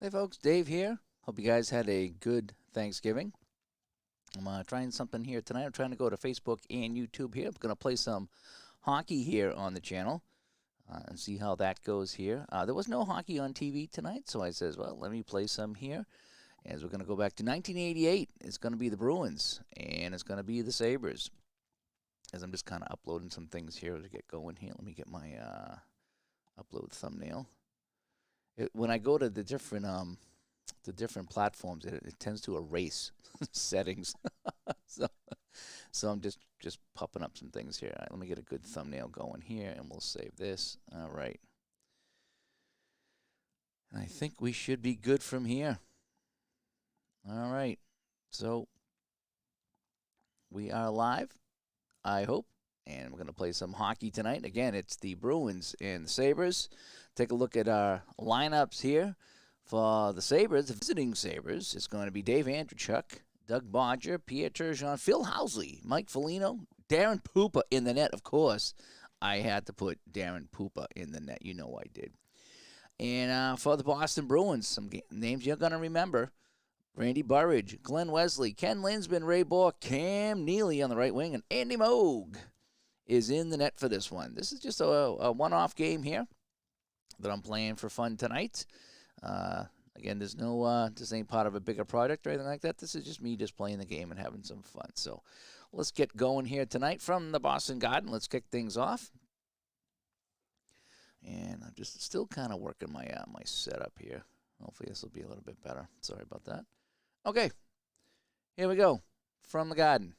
Hey folks, Dave here. Hope you guys had a good Thanksgiving. I'm trying something here tonight. I'm trying to go to Facebook and YouTube here. I'm going to play some hockey here on the channel and see how that goes here. There was no hockey on TV tonight, so I says, well, let me play some here. As we're going to go back to 1988, it's going to be the Bruins and it's going to be the Sabres. As I'm just kind of uploading some things here to get going here. Let me get my upload thumbnail. When I go to the different platforms, it tends to erase settings. so, so I'm just popping up some things here. All right, let me get a good thumbnail going here, and we'll save this. All right. And I think we should be good from here. All right. So we are live, I hope. And we're going to play some hockey tonight. Again, it's the Bruins and the Sabres. Take a look at our lineups here. For the Sabres, the visiting Sabres, it's going to be Dave Andreychuk, Doug Bodger, Pierre Turgeon, Phil Housley, Mike Foligno, Darren Poopa in the net, of course. I had to put Darren Poopa in the net. You know I did. And for the Boston Bruins, some names you're going to remember. Randy Burridge, Glenn Wesley, Ken Linsman, Ray Bourque, Cam Neely on the right wing, and Andy Moog is in the net for this one. This is just a one-off game here that I'm playing for fun tonight. Again, there's no, this ain't part of a bigger project or anything like that. This is just me just playing the game and having some fun. So let's get going here tonight from the Boston Garden. Let's kick things off. And I'm just still kind of working my my setup here. Hopefully this will be a little bit better. Sorry about that. Okay, here we go from the Garden.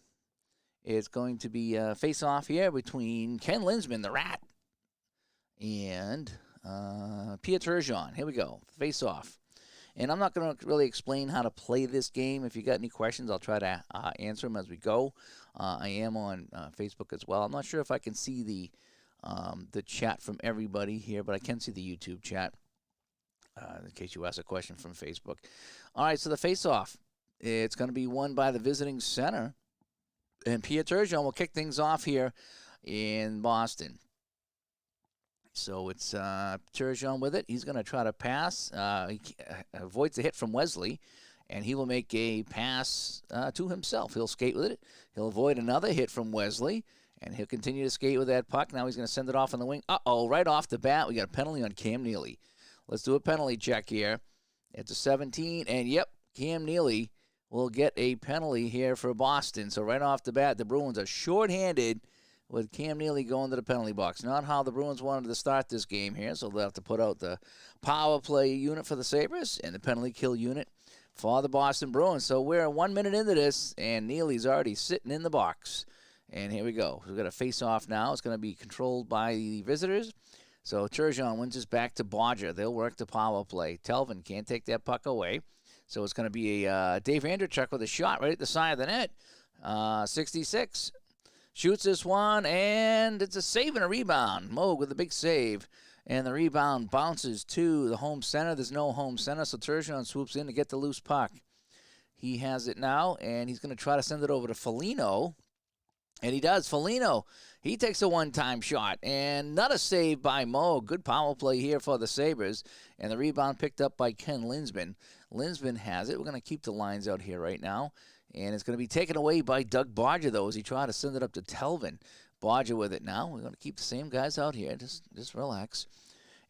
It's going to be a face-off here between Ken Linsman, the Rat, and Pierre Turgeon. Here we go, face-off. And I'm not going to really explain how to play this game. If you got any questions, I'll try to answer them as we go. I am on Facebook as well. I'm not sure if I can see the chat from everybody here, but I can see the YouTube chat in case you ask a question from Facebook. All right, so the face-off. It's going to be won by the visiting center. And Pierre Turgeon will kick things off here in Boston. So it's Turgeon with it. He's going to try to pass. He avoids the hit from Wesley, and he will make a pass to himself. He'll skate with it. He'll avoid another hit from Wesley, and he'll continue to skate with that puck. Now he's going to send it off on the wing. Uh-oh, right off the bat, we got a penalty on Cam Neely. Let's do a penalty check here. It's a 17, and yep, Cam Neely will get a penalty here for Boston. So right off the bat, the Bruins are shorthanded with Cam Neely going to the penalty box. Not how the Bruins wanted to start this game here, so they'll have to put out the power play unit for the Sabres and the penalty kill unit for the Boston Bruins. So we're 1 minute into this, and Neely's already sitting in the box. And here we go. We've got a face-off now. It's going to be controlled by the visitors. So Turgeon wins this back to Bodger. They'll work the power play. Telvin can't take that puck away. So it's going to be a Dave Andreychuk with a shot right at the side of the net. 66. Shoots this one, and it's a save and a rebound. Moog with a big save. And the rebound bounces to the home center. There's no home center, so Turgeon swoops in to get the loose puck. He has it now, and he's going to try to send it over to Foligno. And he does. Foligno, he takes a one-time shot. And not a save by Moog. Good power play here for the Sabres. And the rebound picked up by Ken Linsman. Linsman has it. We're going to keep the lines out here right now. And it's going to be taken away by Doug Bodger, though, as he tried to send it up to Telvin. Bodger with it now. We're going to keep the same guys out here. Just relax.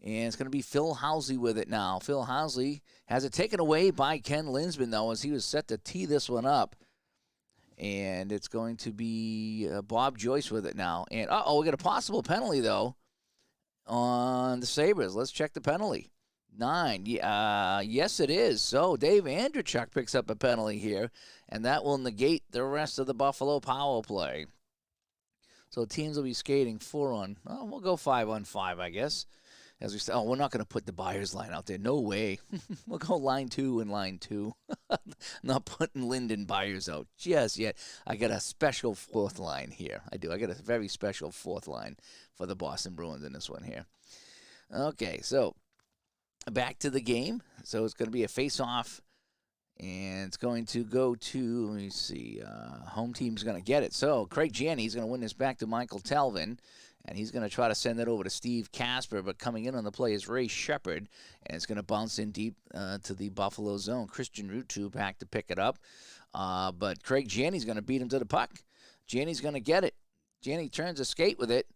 And it's going to be Phil Housley with it now. Phil Housley has it taken away by Ken Linsman, though, as he was set to tee this one up. And it's going to be Bob Joyce with it now. And, we got a possible penalty, though, on the Sabres. Let's check the penalty. 9. Yes, it is. So Dave Andreychuk picks up a penalty here, and that will negate the rest of the Buffalo power play. So teams will be skating 4 on, we'll go 5 on 5, I guess. As we say, we're not going to put the Byers line out there. No way. We'll go line 2 and line 2. Not putting Lyndon Byers out just yet. I got a special 4th line here. I do. I got a very special 4th line for the Boston Bruins in this one here. Okay, so back to the game. So it's going to be a face-off, and it's going to go to, let me see, home team's going to get it. So Craig Janney's going to win this back to Michael Telvin. And he's going to try to send that over to Steve Casper, but coming in on the play is Ray Shepard, and it's going to bounce in deep to the Buffalo zone. Christian Rutu back to pick it up, but Craig Janney's going to beat him to the puck. Janney's going to get it. Janney turns a skate with it.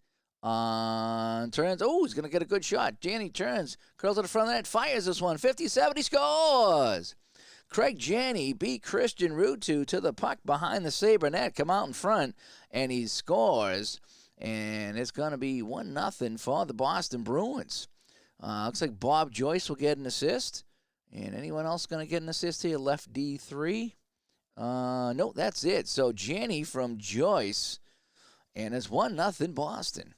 Turns. Oh, he's going to get a good shot. Janney turns, curls to the front of the net, fires this one. 50-70, scores! Craig Janney beat Christian Rutu to the puck behind the Sabre net, come out in front, and he scores. And it's going to be 1-0 for the Boston Bruins. Looks like Bob Joyce will get an assist. And anyone else going to get an assist here? Left D3? No, that's it. So Janney from Joyce. And it's 1-0 Boston.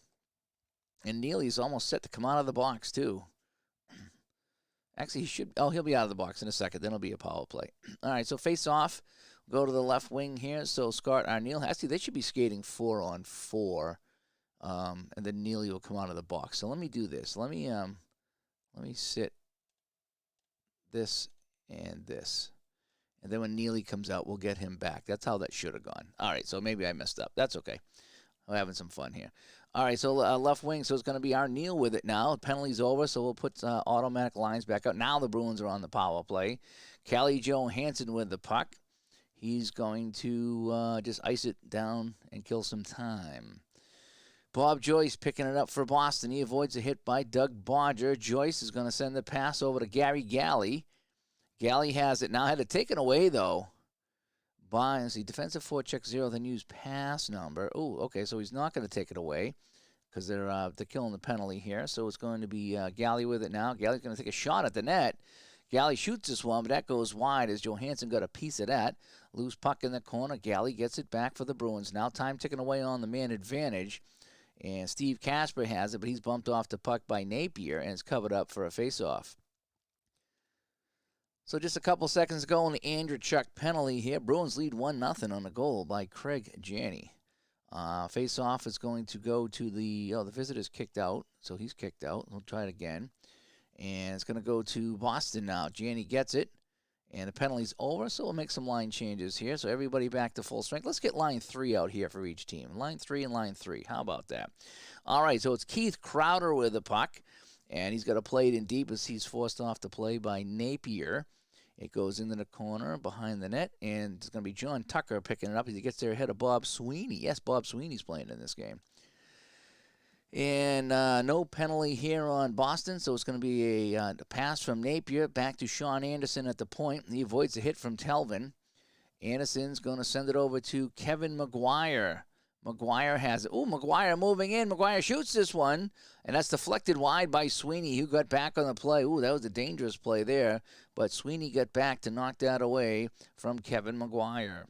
And Neely's almost set to come out of the box, too. Actually, he should. Oh, he'll be out of the box in a second. Then it'll be a power play. All right, so face off. Go to the left wing here. So Scott Arneal. Actually, they should be skating 4-on-4. And then Neely will come out of the box. So let me do this. Let me sit this and this. And then when Neely comes out, we'll get him back. That's how that should have gone. All right, so maybe I messed up. That's okay. We're having some fun here. All right, so left wing, so it's going to be Arneal with it now. Penalty's over, so we'll put automatic lines back out. Now the Bruins are on the power play. Callie Johansson with the puck. He's going to just ice it down and kill some time. Bob Joyce picking it up for Boston. He avoids a hit by Doug Bodger. Joyce is going to send the pass over to Gary Galley. Galley has it now. Had it taken away, though, by, let's see, defensive forecheck 0, then use pass number. Oh, okay, so he's not going to take it away because they're killing the penalty here. So it's going to be Galley with it now. Galley's going to take a shot at the net. Galley shoots this one, but that goes wide as Johansson got a piece of that. Loose puck in the corner. Galley gets it back for the Bruins. Now time ticking away on the man advantage. And Steve Casper has it, but he's bumped off the puck by Napier, and it's covered up for a face-off. So just a couple seconds ago on the Andrew Chuck penalty here, Bruins lead 1-0 on a goal by Craig Janney. Face-off is going to go to the visitor's kicked out, so he's kicked out. We'll try it again. And it's going to go to Boston now. Janney gets it, and the penalty's over, so we'll make some line changes here. So everybody back to full strength. Let's get line 3 out here for each team. Line 3 and line 3. How about that? All right, so it's Keith Crowder with the puck, and he's got to play it in deep as he's forced off to play by Napier. It goes into the corner behind the net, and it's going to be John Tucker picking it up as he gets there ahead of Bob Sweeney. Yes, Bob Sweeney's playing in this game. And no penalty here on Boston, so it's going to be a pass from Napier back to Sean Anderson at the point. He avoids a hit from Telvin. Anderson's going to send it over to Kevin McGuire. McGuire has it. Oh, McGuire moving in. McGuire shoots this one, and that's deflected wide by Sweeney, who got back on the play. Ooh, that was a dangerous play there, but Sweeney got back to knock that away from Kevin McGuire.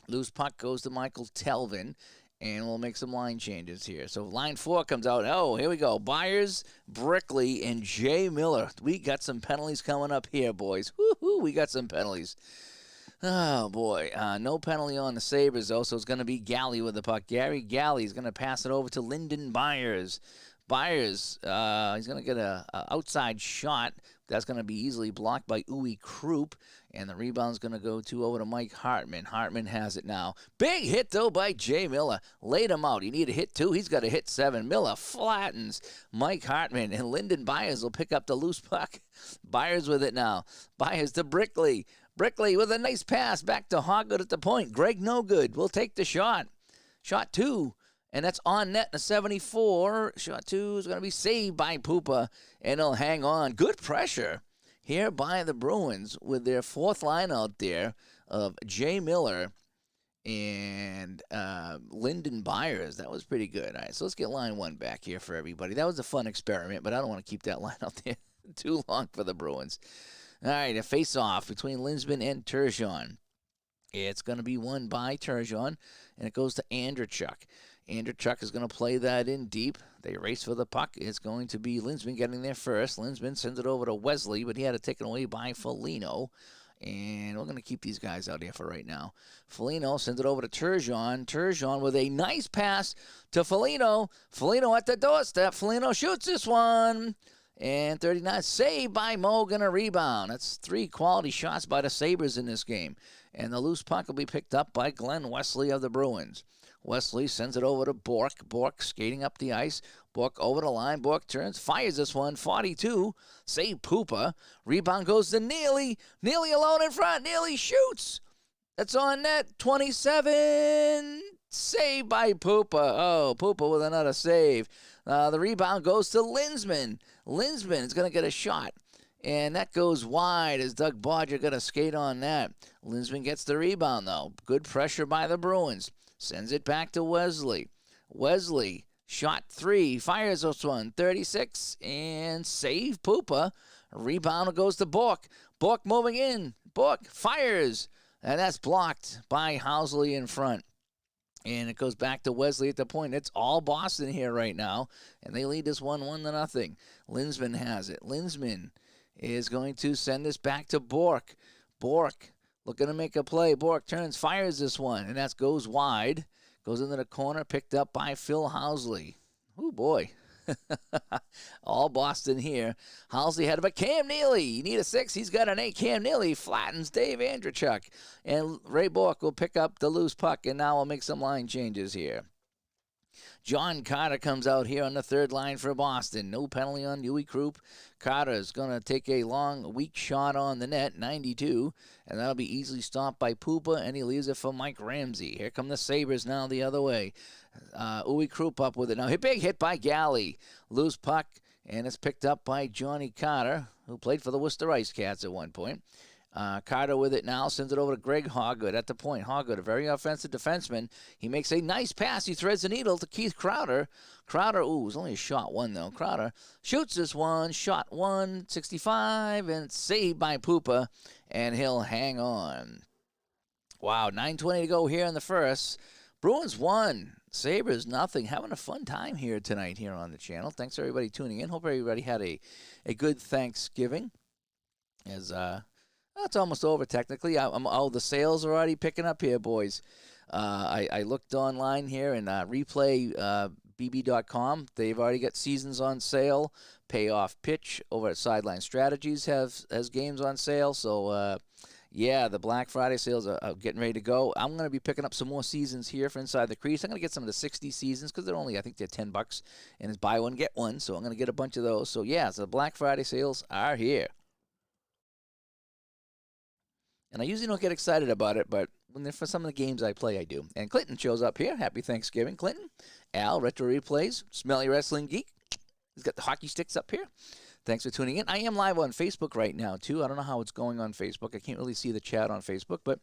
Loose puck goes to Michael Telvin, and we'll make some line changes here. So line 4 comes out. Oh, here we go. Byers, Brickley, and Jay Miller. We got some penalties coming up here, boys. Woo-hoo, we got some penalties. Oh, boy. No penalty on the Sabres, though, so it's going to be Galley with the puck. Gary Galley is going to pass it over to Lyndon Byers. Byers, he's going to get an outside shot. That's going to be easily blocked by Uwe Krupp. And the rebound's going to go over to Mike Hartman. Hartman has it now. Big hit, though, by Jay Miller. Laid him out. You need a hit 2. He's got a hit 7. Miller flattens Mike Hartman. And Lyndon Byers will pick up the loose puck. Byers with it now. Byers to Brickley. Brickley with a nice pass back to Hoggett at the point. Greg no good. We'll take the shot. Shot 2. And that's on net in a 74. Shot 2 is going to be saved by Poopa. And he'll hang on. Good pressure here by the Bruins with their 4th line out there of Jay Miller and Lyndon Byers. That was pretty good. All right, so let's get line 1 back here for everybody. That was a fun experiment, but I don't want to keep that line out there too long for the Bruins. All right, a face-off between Linsman and Turgeon. It's going to be won by Turgeon, and it goes to Andrechuk. Andrechuk is going to play that in deep. They race for the puck. It's going to be Linsman getting there first. Linsman sends it over to Wesley, but he had it taken away by Foligno. And we're going to keep these guys out here for right now. Foligno sends it over to Turgeon. Turgeon with a nice pass to Foligno. Foligno at the doorstep. Foligno shoots this one. And 39, saved by Mogan, a rebound. That's 3 quality shots by the Sabres in this game. And the loose puck will be picked up by Glenn Wesley of the Bruins. Wesley sends it over to Bork. Bork skating up the ice. Bork over the line. Bork turns, fires this one. 42. Save Poopa. Rebound goes to Neely. Neely alone in front. Neely shoots. That's on net. 27. Saved by Poopa. Oh, Poopa with another save. The rebound goes to Linsman. Linsman is going to get a shot. And that goes wide as Doug Bodger going to skate on that. Linsman gets the rebound, though. Good pressure by the Bruins. Sends it back to Wesley. Wesley, shot 3, fires this one, 36, and save Poopa. Rebound goes to Bork. Bork moving in. Bork fires, and that's blocked by Housley in front. And it goes back to Wesley at the point. It's all Boston here right now, and they lead this 1-0. Linsman has it. Linsman is going to send this back to Bork. Bork looking to make a play. Bork turns, fires this one, and that goes wide. Goes into the corner, picked up by Phil Housley. Oh, boy. All Boston here. Housley had it, but Cam Neely, you need a 6. He's got an 8. Cam Neely flattens Dave Andrechuk. And Ray Bork will pick up the loose puck, and now we'll make some line changes here. John Carter comes out here on the third line for Boston. No penalty on Huey Krupp. Carter is going to take a long, weak shot on the net, 92, and that'll be easily stopped by Poopa, and he leaves it for Mike Ramsey. Here come the Sabres now the other way. Huey Krupp up with it now. Big hit by Galley. Loose puck, and it's picked up by Johnny Carter, who played for the Worcester Ice Cats at one point. Carter with it now, sends it over to Greg Hoggood at the point. Hoggood, a very offensive defenseman. He makes a nice pass. He threads the needle to Keith Crowder. Crowder, it was only a shot 1, though. Crowder shoots this one, shot 1, 65, and it's saved by Poopa, and he'll hang on. Wow, 9:20 to go here in the first. Bruins 1, Sabres nothing. Having a fun time here tonight here on the channel. Thanks, everybody, tuning in. Hope everybody had a good Thanksgiving. As it's almost over, technically. The sales are already picking up here, boys. I looked online here and replaybb.com. They've already got seasons on sale. Payoff Pitch over at Sideline Strategies has games on sale. So, yeah, the Black Friday sales are getting ready to go. I'm going to be picking up some more seasons here for Inside the Crease. I'm going to get some of the 60 seasons because they're only, I think they're $10. And it's buy one, get one. So I'm going to get a bunch of those. So, yeah, so the Black Friday sales are here. And I usually don't get excited about it, but for some of the games I play, I do. And Clinton shows up here. Happy Thanksgiving, Clinton. Al, Retro Replays, Smelly Wrestling Geek. He's got the hockey sticks up here. Thanks for tuning in. I am live on Facebook right now, too. I don't know how it's going on Facebook. I can't really see the chat on Facebook. But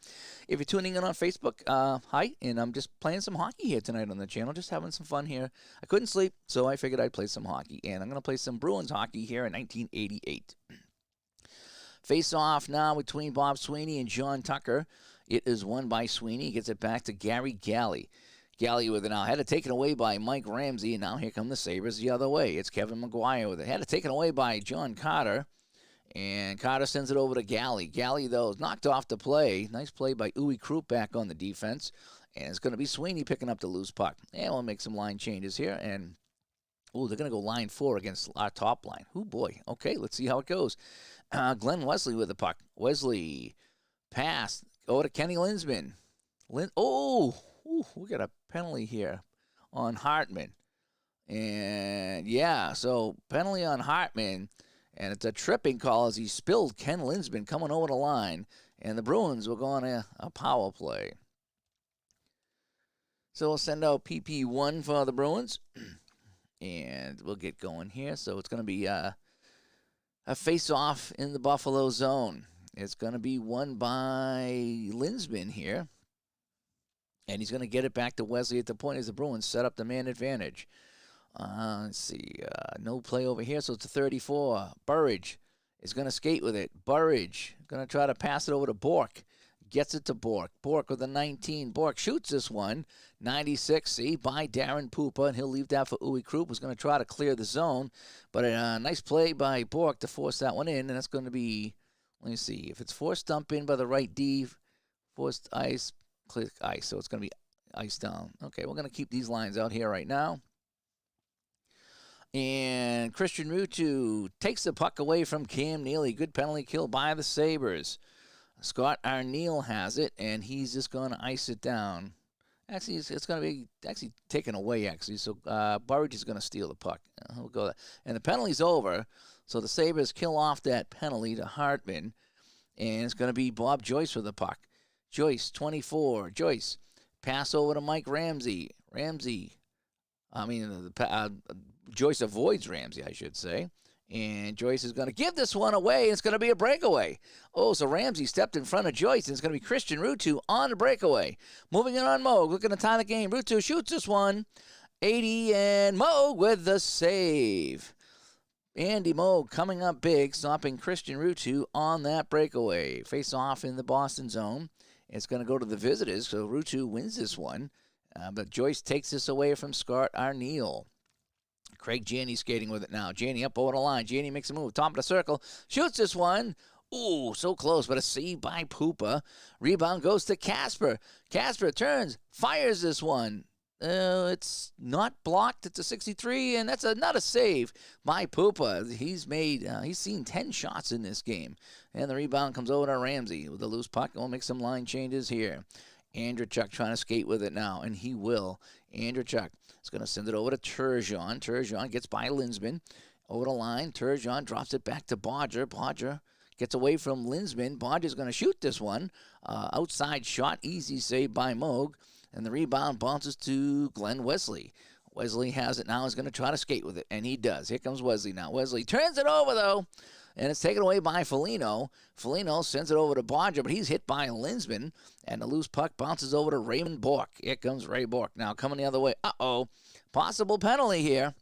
if you're tuning in on Facebook, hi. And I'm just playing some hockey here tonight on the channel, just having some fun here. I couldn't sleep, so I figured I'd play some hockey. And I'm going to play some Bruins hockey here in 1988. Face-off now between Bob Sweeney and John Tucker. It is won by Sweeney. He gets it back to Gary Galley. Galley with it now. Had it taken away by Mike Ramsey, and now here come the Sabres the other way. It's Kevin McGuire with it. Had it taken away by John Carter, and Carter sends it over to Galley. Galley, though, is knocked off the play. Nice play by Huey Krupp back on the defense, and it's going to be Sweeney picking up the loose puck. And we'll make some line changes here, and they're going to go line 4 against our top line. Oh, boy. Okay, let's see how it goes. Glenn Wesley with the puck. Wesley pass over to Kenny Linsman. We got a penalty here on Hartman. And, yeah, so penalty on Hartman. And it's a tripping call as he spilled Ken Linsman coming over the line. And the Bruins will go on a power play. So we'll send out PP1 for the Bruins. And we'll get going here. So it's going to be a face-off in the Buffalo zone. It's going to be won by Linsman here. And he's going to get it back to Wesley at the point as the Bruins set up the man advantage. Let's see. No play over here, so it's a 34. Burridge is going to skate with it. Burridge going to try to pass it over to Bork. Gets it to Bork. Bork with a 19. Bork shoots this one. 96, see, by Darren Poopa, and he'll leave that for Huey Krupp, who's going to try to clear the zone. But a nice play by Bork to force that one in, and that's going to be, let me see, if it's forced dump in by the right D, forced ice, click ice, so it's going to be ice down. Okay, we're going to keep these lines out here right now. And Christian Rutu takes the puck away from Cam Neely. Good penalty kill by the Sabres. Scott Arneal has it, and he's just going to ice it down. Actually, it's going to be actually taken away, actually. So Burridge is going to steal the puck. He'll go there. And the penalty's over. So the Sabres kill off that penalty to Hartman. And it's going to be Bob Joyce with the puck. Joyce, 24. Joyce, pass over to Mike Ramsey. Joyce avoids Ramsey, I should say. And Joyce is going to give this one away, and it's going to be a breakaway. Oh, so Ramsey stepped in front of Joyce, and it's going to be Christian Ruutu on the breakaway. Moving it on Moog, looking to tie the game. Ruutu shoots this one. 80, and Moog with the save. Andy Moog coming up big, stopping Christian Ruutu on that breakaway. Face off in the Boston zone. It's going to go to the visitors, so Ruutu wins this one. But Joyce takes this away from Scott Arneal. Craig Janney skating with it now. Janney up over the line. Janney makes a move. Top of the circle. Shoots this one. Ooh, so close, but a save by Pupa. Rebound goes to Casper. Casper turns, fires this one. It's not blocked. It's a 63, and that's not a save by Pupa. He's seen 10 shots in this game. And the rebound comes over to Ramsey with the loose puck. We'll make some line changes here. Andrechuk trying to skate with it now, and he will. Andrechuk is going to send it over to Turgeon. Turgeon gets by Linsman. Over the line, Turgeon drops it back to Bodger. Bodger gets away from Linsman. Bodger's going to shoot this one. Outside shot, easy save by Moog. And the rebound bounces to Glenn Wesley. Wesley has it now. He's going to try to skate with it, and he does. Here comes Wesley now. Wesley turns it over, though, and it's taken away by Foligno. Foligno sends it over to Bodger, but he's hit by Linsman, and the loose puck bounces over to Raymond Bourque. Here comes Ray Bourque now coming the other way. Uh-oh. Possible penalty here.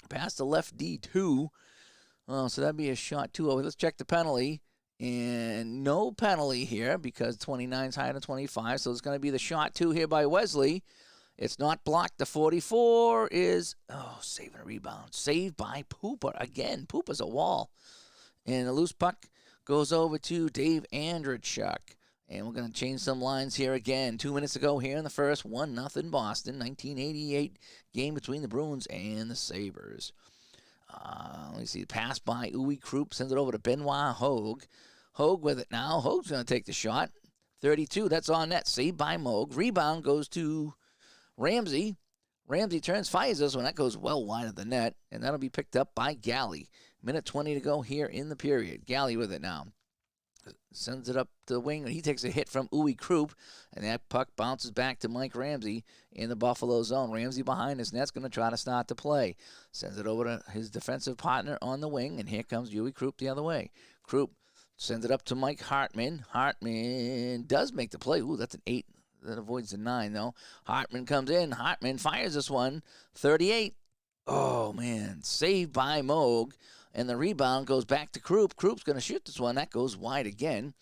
Past the left D2. Oh, so that'd be a shot 2 over. Let's check the penalty. And no penalty here because 29 is higher than 25. So it's going to be the shot 2 here by Wesley. It's not blocked. The 44 is, saving a rebound. Saved by Pupa. Again, Pupa's a wall. And the loose puck goes over to Dave Andrechuk. And we're going to change some lines here again. 2 minutes ago here in the first, 1-0 Boston. 1988 game between the Bruins and the Sabres. Let me see. Pass by Uwe Krupp. Sends it over to Benoit Hogue. Hogue with it now. Hogue's going to take the shot. 32. That's on net. Saved by Moog. Rebound goes to Ramsey. Ramsey turns, fires this one. That goes well wide of the net. And that'll be picked up by Galley. Minute 20 to go here in the period. Galley with it now. Sends it up to the wing. He takes a hit from Uwe Krupp. And that puck bounces back to Mike Ramsey in the Buffalo zone. Ramsey behind his net's going to try to start the play. Sends it over to his defensive partner on the wing. And here comes Uwe Krupp the other way. Krupp sends it up to Mike Hartman. Hartman does make the play. Ooh, that's an 8. That avoids the 9, though. Hartman comes in. Hartman fires this one. 38. Oh, man. Saved by Moog. And the rebound goes back to Krupp. Krupp's going to shoot this one. That goes wide again.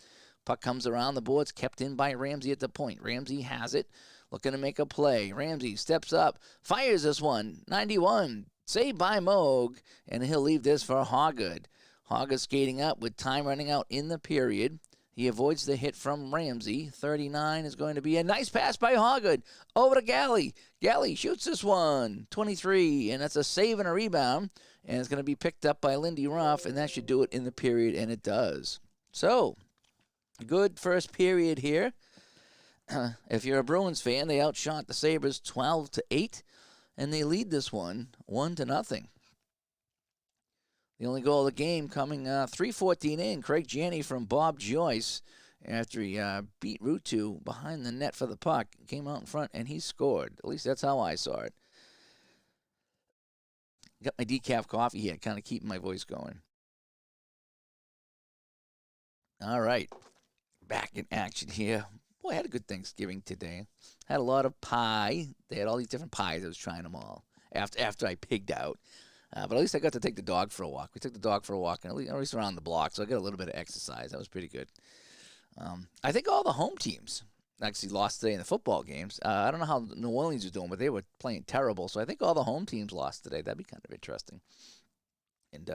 Puck comes around the boards. Kept in by Ramsey at the point. Ramsey has it. Looking to make a play. Ramsey steps up. Fires this one. 91. Saved by Moog. And he'll leave this for Hoggood. Hoggood skating up with time running out in the period. He avoids the hit from Ramsey. 39 is going to be a nice pass by Hoggood. Over to Galley. Galley shoots this one. 23, and that's a save and a rebound. And it's going to be picked up by Lindy Ruff, and that should do it in the period, and it does. So, good first period here. If you're a Bruins fan, they outshot the Sabres 12-8, and they lead this one 1-0. The only goal of the game coming 3:14 in. Craig Janney from Bob Joyce after he beat Ruutu behind the net for the puck. Came out in front, and he scored. At least that's how I saw it. Got my decaf coffee here, kind of keeping my voice going. All right. Back in action here. Boy, I had a good Thanksgiving today. Had a lot of pie. They had all these different pies. I was trying them all after I pigged out. But at least I got to take the dog for a walk. We took the dog for a walk, and at least around the block, so I got a little bit of exercise. That was pretty good. I think all the home teams actually lost today in the football games. I don't know how New Orleans was doing, but they were playing terrible. So I think all the home teams lost today. That'd be kind of interesting. And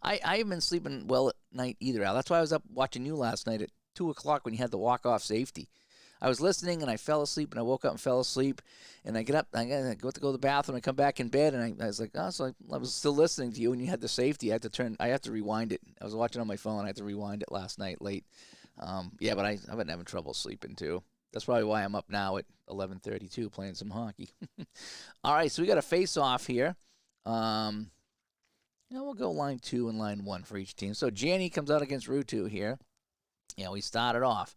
I haven't been sleeping well at night either, Al. That's why I was up watching you last night at 2 o'clock when you had the walk-off safety. I was listening, and I fell asleep, and I woke up and fell asleep. And I get up, I go to the bathroom, I come back in bed, and I was like, so I was still listening to you, and you had the safety. I had to rewind it. I was watching on my phone. I had to rewind it last night late. But I've been having trouble sleeping, too. That's probably why I'm up now at 11:32 playing some hockey. All right, so we got a face-off here. We'll go line 2 and line 1 for each team. So Janney comes out against Ruutu here. We started off,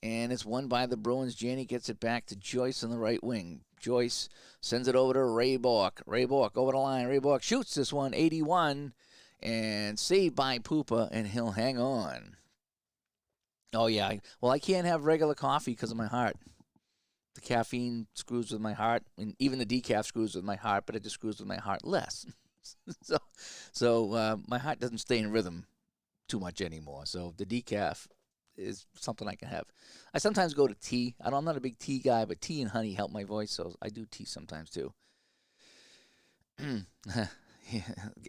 and it's won by the Bruins. Janney gets it back to Joyce on the right wing. Joyce sends it over to Ray Bork. Ray Bork over the line. Ray Bork shoots this one, 81, and saved by Poopa, and he'll hang on. Oh, yeah. Well, I can't have regular coffee because of my heart. The caffeine screws with my heart, and even the decaf screws with my heart, but it just screws with my heart less. so my heart doesn't stay in rhythm too much anymore. So the decaf is something I can have. I sometimes go to tea. I'm not a big tea guy, but tea and honey help my voice, so I do tea sometimes too.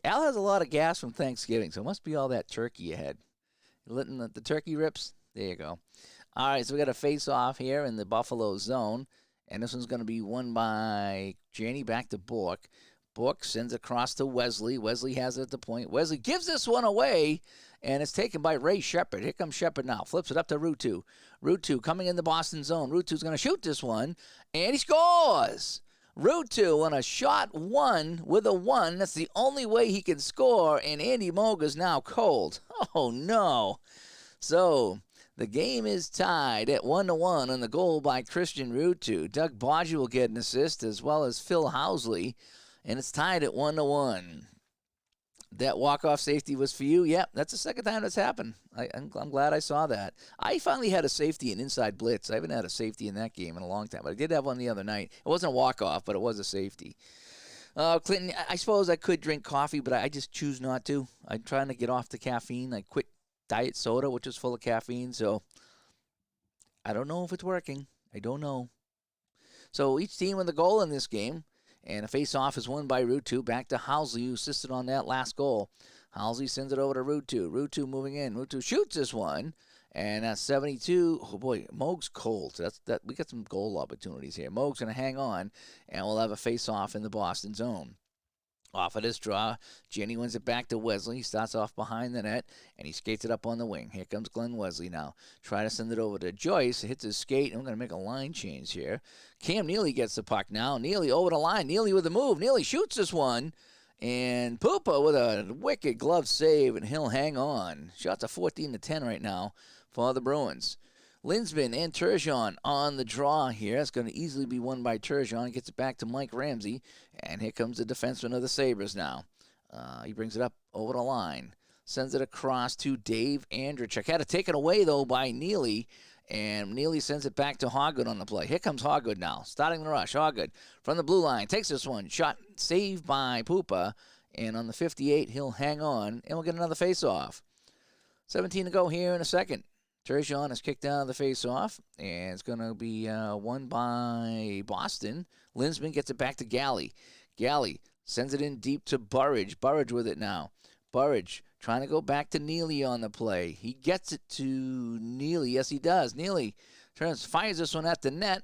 Al has a lot of gas from Thanksgiving, so it must be all that turkey you had. Letting the turkey rips. There you go. All right, so we got a face-off here in the Buffalo zone, and this one's going to be won by Janney back to Bork. Bork sends it across to Wesley. Wesley has it at the point. Wesley gives this one away, and it's taken by Ray Shepard. Here comes Shepard now. Flips it up to Ruutu. Ruutu coming in the Boston zone. Ruutu's going to shoot this one, and he scores! Ruutu on a shot 1 with a 1. That's the only way he can score, and Andy Moga's now cold. Oh, no. So the game is tied at 1-1 on the goal by Christian Ruutu. Doug Bodger will get an assist as well as Phil Housley, and it's tied at 1-1. That walk-off safety was for you? Yep, that's the second time that's happened. I'm glad I saw that. I finally had a safety in inside blitz. I haven't had a safety in that game in a long time, but I did have one the other night. It wasn't a walk-off, but it was a safety. Clinton, I suppose I could drink coffee, but I just choose not to. I'm trying to get off the caffeine. I quit diet soda, which is full of caffeine, so I don't know if it's working. I don't know. So each team with a goal in this game, and a face-off is won by Ruutu. Back to Housley, who assisted on that last goal. Housley sends it over to Ruutu. Ruutu moving in. Ruutu shoots this one, and that's 72. Oh, boy, Moog's cold. We got some goal opportunities here. Moog's going to hang on, and we'll have a face-off in the Boston zone. Off of this draw, Janney wins it back to Wesley. He starts off behind the net, and he skates it up on the wing. Here comes Glenn Wesley now. Try to send it over to Joyce. Hits his skate, and we're going to make a line change here. Cam Neely gets the puck now. Neely over the line. Neely with the move. Neely shoots this one, and Poopa with a wicked glove save, and he'll hang on. Shots are 14-10 right now for the Bruins. Linsman and Turgeon on the draw here. It's going to easily be won by Turgeon. Gets it back to Mike Ramsey. And here comes the defenseman of the Sabres now. He brings it up over the line. Sends it across to Dave Andrechek. Had it taken away, though, by Neely. And Neely sends it back to Hoggood on the play. Here comes Hoggood now. Starting the rush. Hoggood from the blue line. Takes this one. Shot saved by Poopa. And on the 58, he'll hang on. And we'll get another face-off. 17 to go here in a second. Turgeon is kicked out of the face-off, and it's going to be won by Boston. Linsman gets it back to Galley. Galley sends it in deep to Burridge. Burridge with it now. Burridge trying to go back to Neely on the play. He gets it to Neely. Yes, he does. Neely fires this one at the net.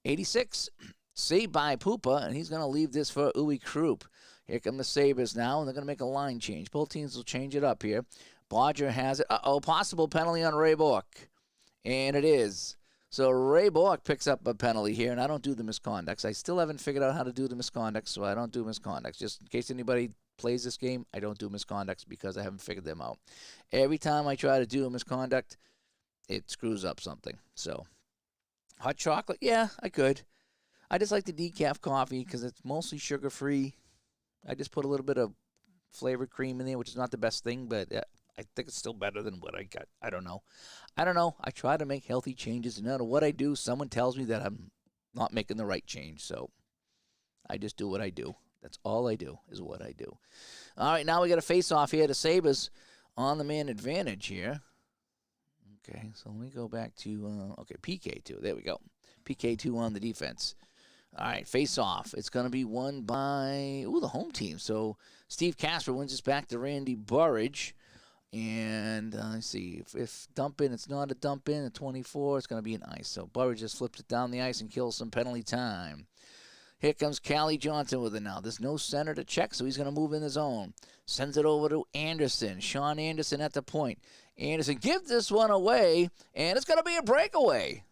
86, saved by Poopa, and he's going to leave this for Uwe Krupp. Here come the Sabres now, and they're going to make a line change. Both teams will change it up here. Bodger has it. Possible penalty on Ray Bork. And it is. So Ray Bork picks up a penalty here, and I don't do the misconducts. I still haven't figured out how to do the misconducts, so I don't do misconducts. Just in case anybody plays this game, I don't do misconducts because I haven't figured them out. Every time I try to do a misconduct, it screws up something. So hot chocolate, yeah, I could. I just like the decaf coffee because it's mostly sugar-free. I just put a little bit of flavored cream in there, which is not the best thing, but I think it's still better than what I got. I don't know. I try to make healthy changes, and no matter what I do, someone tells me that I'm not making the right change. So I just do what I do. That's all I do is what I do. All right, now we got a face-off here. The Sabres on the man advantage here. Okay, so let me go back to, PK2. There we go. PK2 on the defense. All right, face-off. It's going to be won by, the home team. So Steve Casper wins this back to Randy Burridge. And let's see, if dump in, it's not a dump in. At 24, it's going to be an ice. So Burridge just flips it down the ice and kills some penalty time. Here comes Callie Johnson with it now. There's no center to check, so he's going to move in the zone. Sends it over to Anderson. Sean Anderson at the point. Anderson gives this one away, and it's going to be a breakaway.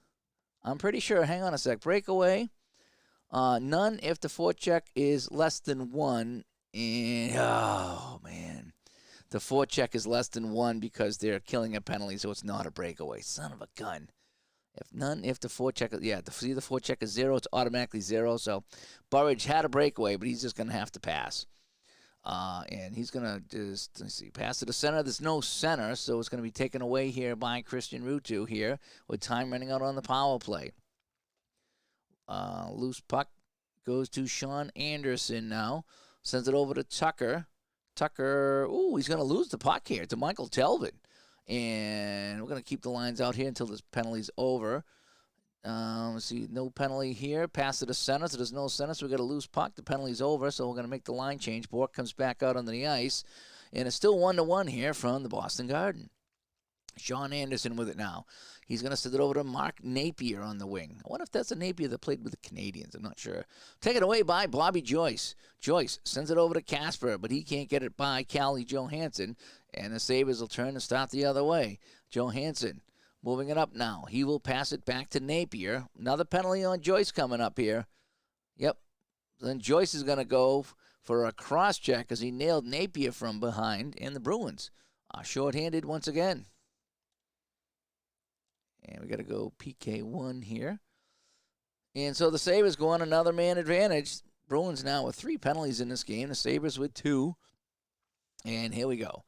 I'm pretty sure. Hang on a sec. Breakaway. None if the forecheck is less than 1. And, oh, man. The forecheck is less than 1 because they're killing a penalty, so it's not a breakaway. Son of a gun. If the forecheck, see the forecheck is 0, it's automatically 0. So Burridge had a breakaway, but he's just going to have to pass. And he's going to just, let's see, pass to the center. There's no center, so it's going to be taken away here by Christian Ruutu here with time running out on the power play. Loose puck goes to Sean Anderson now. Sends it over to Tucker. Tucker, he's going to lose the puck here to Michael Telvin. And we're going to keep the lines out here until this penalty's over. Let's see, no penalty here. Pass to the center, so there's no center, so we got a loose puck. The penalty's over, so we're going to make the line change. Bork comes back out onto the ice. And it's still 1-1 here from the Boston Garden. Sean Anderson with it now. He's going to send it over to Mark Napier on the wing. I wonder if that's a Napier that played with the Canadians. I'm not sure. Taken away by Bobby Joyce. Joyce sends it over to Casper, but he can't get it by Callie Johansson. And the Sabres will turn and start the other way. Johansson moving it up now. He will pass it back to Napier. Another penalty on Joyce coming up here. Yep. Then Joyce is going to go for a cross-check as he nailed Napier from behind. And the Bruins are shorthanded once again. And we got to go PK1 here. And so the Sabres go on another man advantage. Bruins now with 3 penalties in this game. The Sabres with 2. And here we go.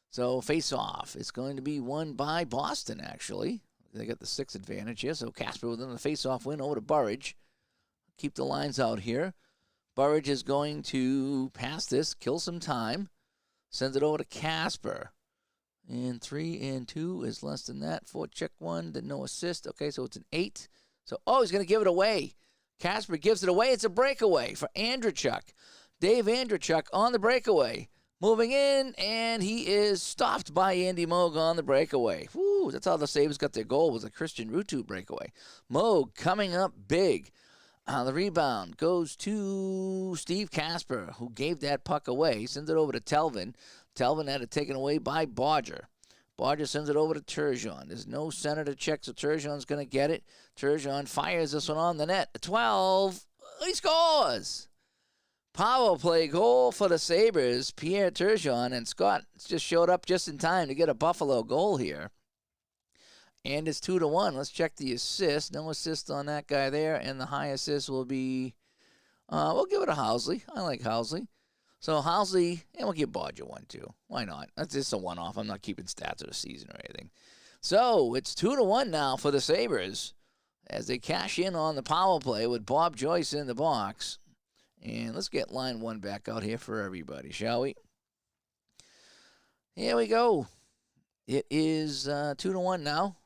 So face-off. It's going to be won by Boston, actually. They got the 6th advantage here. So Casper within the face-off win over to Burridge. Keep the lines out here. Burridge is going to pass this, kill some time. Sends it over to Casper. And 3 and 2 is less than that. Forecheck 1, then no assist. Okay, so it's an 8. So, he's going to give it away. Casper gives it away. It's a breakaway for Andrechuk. Dave Andrechuk on the breakaway. Moving in, and he is stopped by Andy Moog on the breakaway. Woo, that's how the Sabres got their goal, was a Christian Ruutu breakaway. Moog coming up big. The rebound goes to Steve Casper, who gave that puck away. He sends it over to Telvin. Telvin had it taken away by Bodger. Bodger sends it over to Turgeon. There's no center to check, so Turgeon's going to get it. Turgeon fires this one on the net. 12. He scores. Power play goal for the Sabres. Pierre Turgeon, and Scott just showed up just in time to get a Buffalo goal here. And it's 2-1. Let's check the assist. No assist on that guy there. And the high assist will be, we'll give it to Housley. I like Housley. So Housley, and we'll give Bodger one too. Why not? That's just a one-off. I'm not keeping stats of the season or anything. So it's 2-1 now for the Sabres as they cash in on the power play with Bob Joyce in the box. And let's get line 1 back out here for everybody, shall we? Here we go. It is 2-1 now.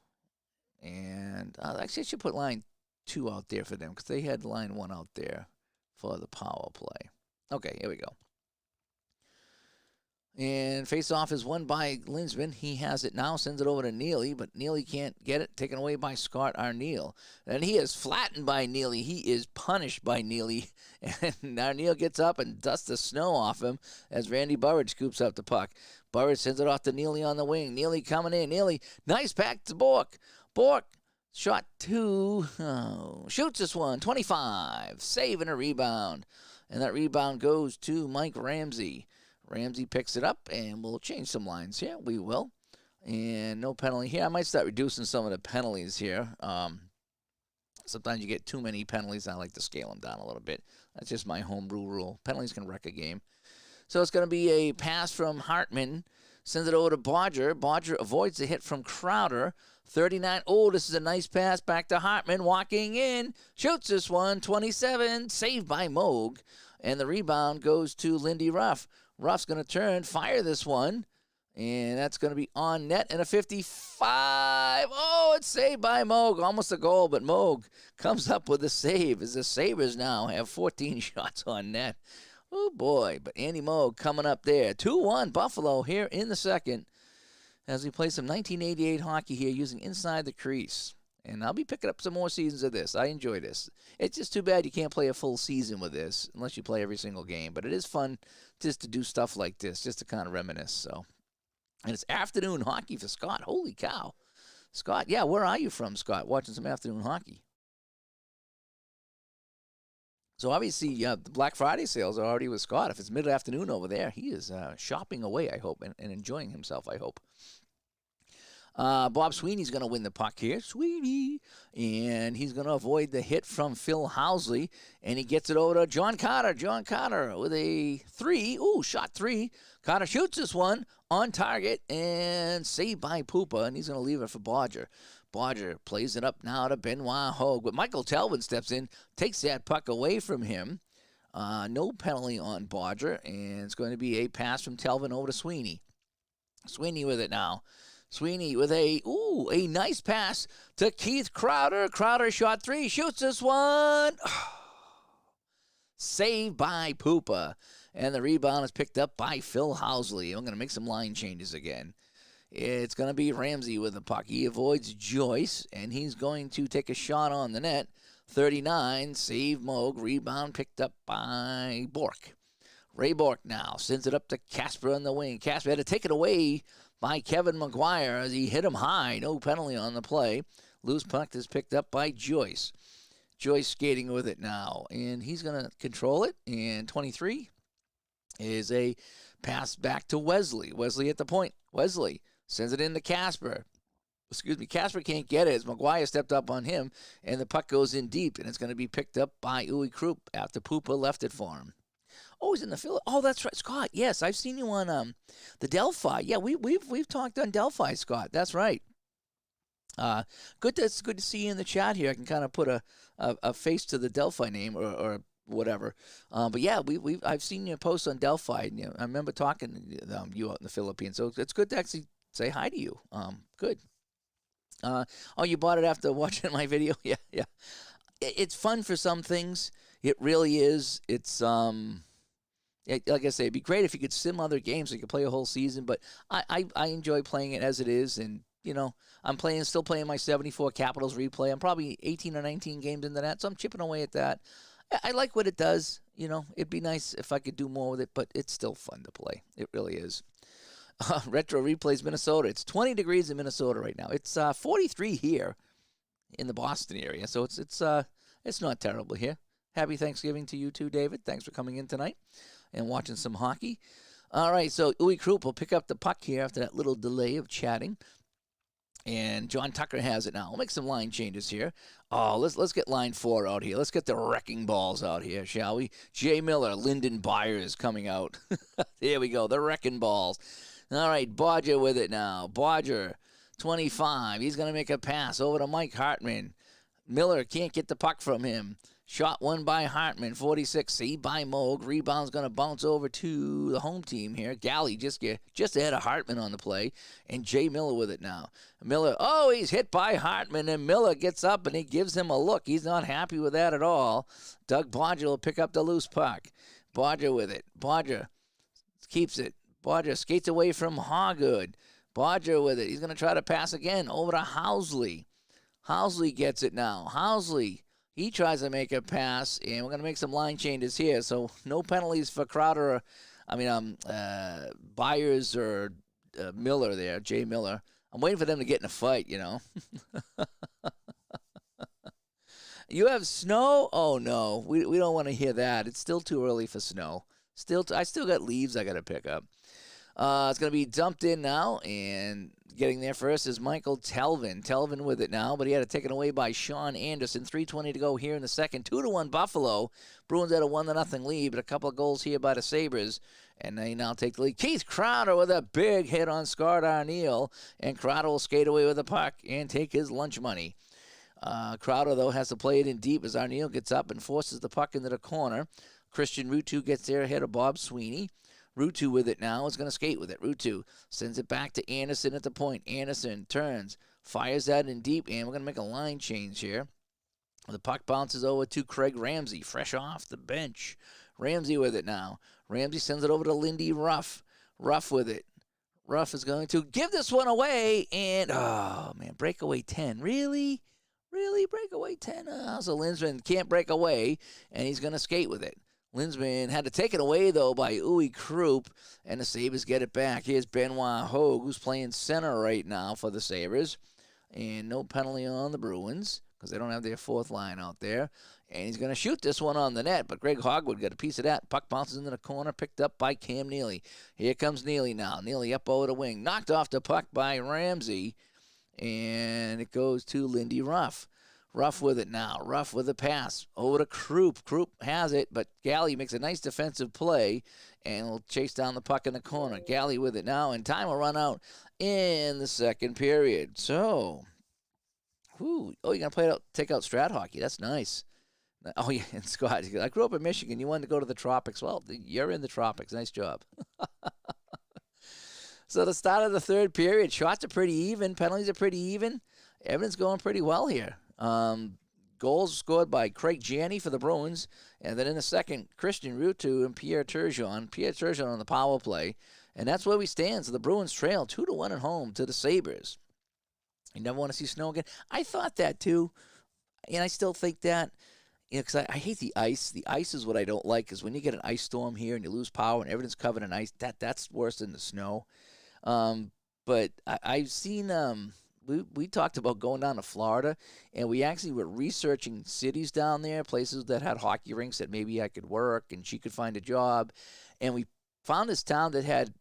And actually, I should put line 2 out there for them because they had line 1 out there for the power play. Okay, here we go. And face-off is won by Linsman. He has it now, sends it over to Neely, but Neely can't get it. Taken away by Scott Arneal. And he is flattened by Neely. He is punished by Neely. And Arneal gets up and dusts the snow off him as Randy Burridge scoops up the puck. Burridge sends it off to Neely on the wing. Neely coming in. Neely, nice pack to Bork. Bork, shot 2. Shoots this one, 25. Save and a rebound. And that rebound goes to Mike Ramsey. Ramsey picks it up, and we'll change some lines here. We will. And no penalty here. I might start reducing some of the penalties here. Sometimes you get too many penalties. I like to scale them down a little bit. That's just my homebrew rule. Penalties can wreck a game. So it's going to be a pass from Hartman. Sends it over to Bodger. Bodger avoids the hit from Crowder. 39. Oh, this is a nice pass back to Hartman. Walking in. Shoots this one. 27. Saved by Moog. And the rebound goes to Lindy Ruff. Ruff's going to turn, fire this one, and that's going to be on net and a 55. Oh, it's saved by Moog. Almost a goal, but Moog comes up with a save as the Sabres now have 14 shots on net. Oh, boy, but Andy Moog coming up there. 2-1 Buffalo here in the second as we play some 1988 hockey here using Inside the Crease. And I'll be picking up some more seasons of this. I enjoy this. It's just too bad you can't play a full season with this unless you play every single game. But it is fun just to do stuff like this, just to kind of reminisce. So, and it's afternoon hockey for Scott. Holy cow. Scott, yeah, where are you from, Scott? Watching some afternoon hockey. So obviously, the Black Friday sales are already with Scott. If it's mid-afternoon over there, he is shopping away, I hope, and enjoying himself, I hope. Bob Sweeney's going to win the puck here. Sweeney. And he's going to avoid the hit from Phil Housley. And he gets it over to John Carter. John Carter with a 3. Ooh, shot 3. Carter shoots this one on target and saved by Poopa. And he's going to leave it for Bodger. Bodger plays it up now to Benoit Hogue. But Michael Talbot steps in, takes that puck away from him. No penalty on Bodger. And it's going to be a pass from Telvin over to Sweeney. Sweeney with it now. Sweeney with a nice pass to Keith Crowder. Crowder shot 3, shoots this one. Saved by Poopa. And the rebound is picked up by Phil Housley. I'm going to make some line changes again. It's going to be Ramsey with the puck. He avoids Joyce, and he's going to take a shot on the net. 39, save Moog. Rebound picked up by Bork. Ray Bork now sends it up to Casper on the wing. Casper had to take it away by Kevin McGuire as he hit him high. No penalty on the play. Loose puck is picked up by Joyce. Joyce skating with it now, and he's going to control it. And 23 is a pass back to Wesley. Wesley at the point. Wesley sends it in to Casper. Casper can't get it as McGuire stepped up on him, and the puck goes in deep, and it's going to be picked up by Uwe Krupp after Poopa left it for him. Oh, he's in the field. Oh, that's right, Scott. Yes, I've seen you on the Delphi. Yeah, we've talked on Delphi, Scott. That's right. It's good to see you in the chat here. I can kind of put a face to the Delphi name or whatever. But yeah, I've seen you post on Delphi. And, I remember talking to you out in the Philippines. So it's good to actually say hi to you. Good. You bought it after watching my video? Yeah. It's fun for some things. It really is. It's like I say, it'd be great if you could sim other games so you could play a whole season, but I enjoy playing it as it is, and, I'm still playing my 74 Capitals replay. I'm probably 18 or 19 games into that, so I'm chipping away at that. I like what it does. It'd be nice if I could do more with it, but it's still fun to play. It really is. Retro Replays Minnesota. It's 20 degrees in Minnesota right now. It's 43 here in the Boston area, so it's not terrible here. Happy Thanksgiving to you too, David. Thanks for coming in tonight and watching some hockey. All right, so Uwe Krupp will pick up the puck here after that little delay of chatting. And John Tucker has it now. We'll make some line changes here. Oh, let's get line 4 out here. Let's get the wrecking balls out here, shall we? Jay Miller, Lyndon Byers coming out. There we go, the wrecking balls. All right, Bodger with it now. Bodger, 25. He's going to make a pass over to Mike Hartman. Miller can't get the puck from him. Shot won by Hartman, 46, saved by Moog. Rebound's going to bounce over to the home team here. Galley just ahead of Hartman on the play, and Jay Miller with it now. Miller, he's hit by Hartman, and Miller gets up, and he gives him a look. He's not happy with that at all. Doug Bodger will pick up the loose puck. Bodger with it. Bodger keeps it. Bodger skates away from Hawgood. Bodger with it. He's going to try to pass again over to Housley. Housley gets it now. Housley. He tries to make a pass, and we're going to make some line changes here. So no penalties for Crowder, Byers or Miller there, Jay Miller. I'm waiting for them to get in a fight, You have snow? Oh, no. We don't want to hear that. It's still too early for snow. I still got leaves I got to pick up. It's going to be dumped in now, and getting there first is Michael Telvin. Telvin with it now, but he had it taken away by Sean Anderson. 3:20 to go here in the second. 2-1 Buffalo. Bruins had a 1-0 lead, but a couple of goals here by the Sabres, and they now take the lead. Keith Crowder with a big hit on Scott Arneal, and Crowder will skate away with the puck and take his lunch money. Crowder, though, has to play it in deep as Arneal gets up and forces the puck into the corner. Christian Ruutu gets there ahead of Bob Sweeney. Ruutu with it now is going to skate with it. Ruutu sends it back to Anderson at the point. Anderson turns, fires that in deep, and we're going to make a line change here. The puck bounces over to Craig Ramsey, fresh off the bench. Ramsey with it now. Ramsey sends it over to Lindy Ruff. Ruff with it. Ruff is going to give this one away, and, breakaway 10. Really? Really? Breakaway 10? So Linsman can't break away, and he's going to skate with it. Linsman had to take it away, though, by Uwe Krupp, and the Sabres get it back. Here's Benoit Hogue, who's playing center right now for the Sabres, and no penalty on the Bruins. because they don't have their fourth line out there. And he's going to shoot this one on the net, but Greg Hogwood got a piece of that. Puck bounces into the corner, picked up by Cam Neely. Here comes Neely now. Neely up over the wing. Knocked off the puck by Ramsey, and it goes to Lindy Ruff. Ruff with it now. Ruff with a pass. Over to Krupp. Krupp has it, but Galley makes a nice defensive play and will chase down the puck in the corner. Galley with it now, and time will run out in the second period. So, you're going to play it out, take out Strat Hockey. That's nice. Oh, yeah, and Scott, I grew up in Michigan. You wanted to go to the tropics. Well, you're in the tropics. Nice job. So the start of the third period, shots are pretty even. Penalties are pretty even. Everything's going pretty well here. Goals scored by Craig Janney for the Bruins, and then in the second, Christian Rutu and Pierre Turgeon. Pierre Turgeon on the power play, and that's where we stand. So the Bruins trail 2-1 at home to the Sabres. You never want to see snow again. I thought that too, and I still think that. Because I hate the ice. The ice is what I don't like, because when you get an ice storm here and you lose power and everything's covered in ice, that's worse than the snow. But I've seen we talked about going down to Florida, and we actually were researching cities down there, places that had hockey rinks that maybe I could work and she could find a job. And we found this town that had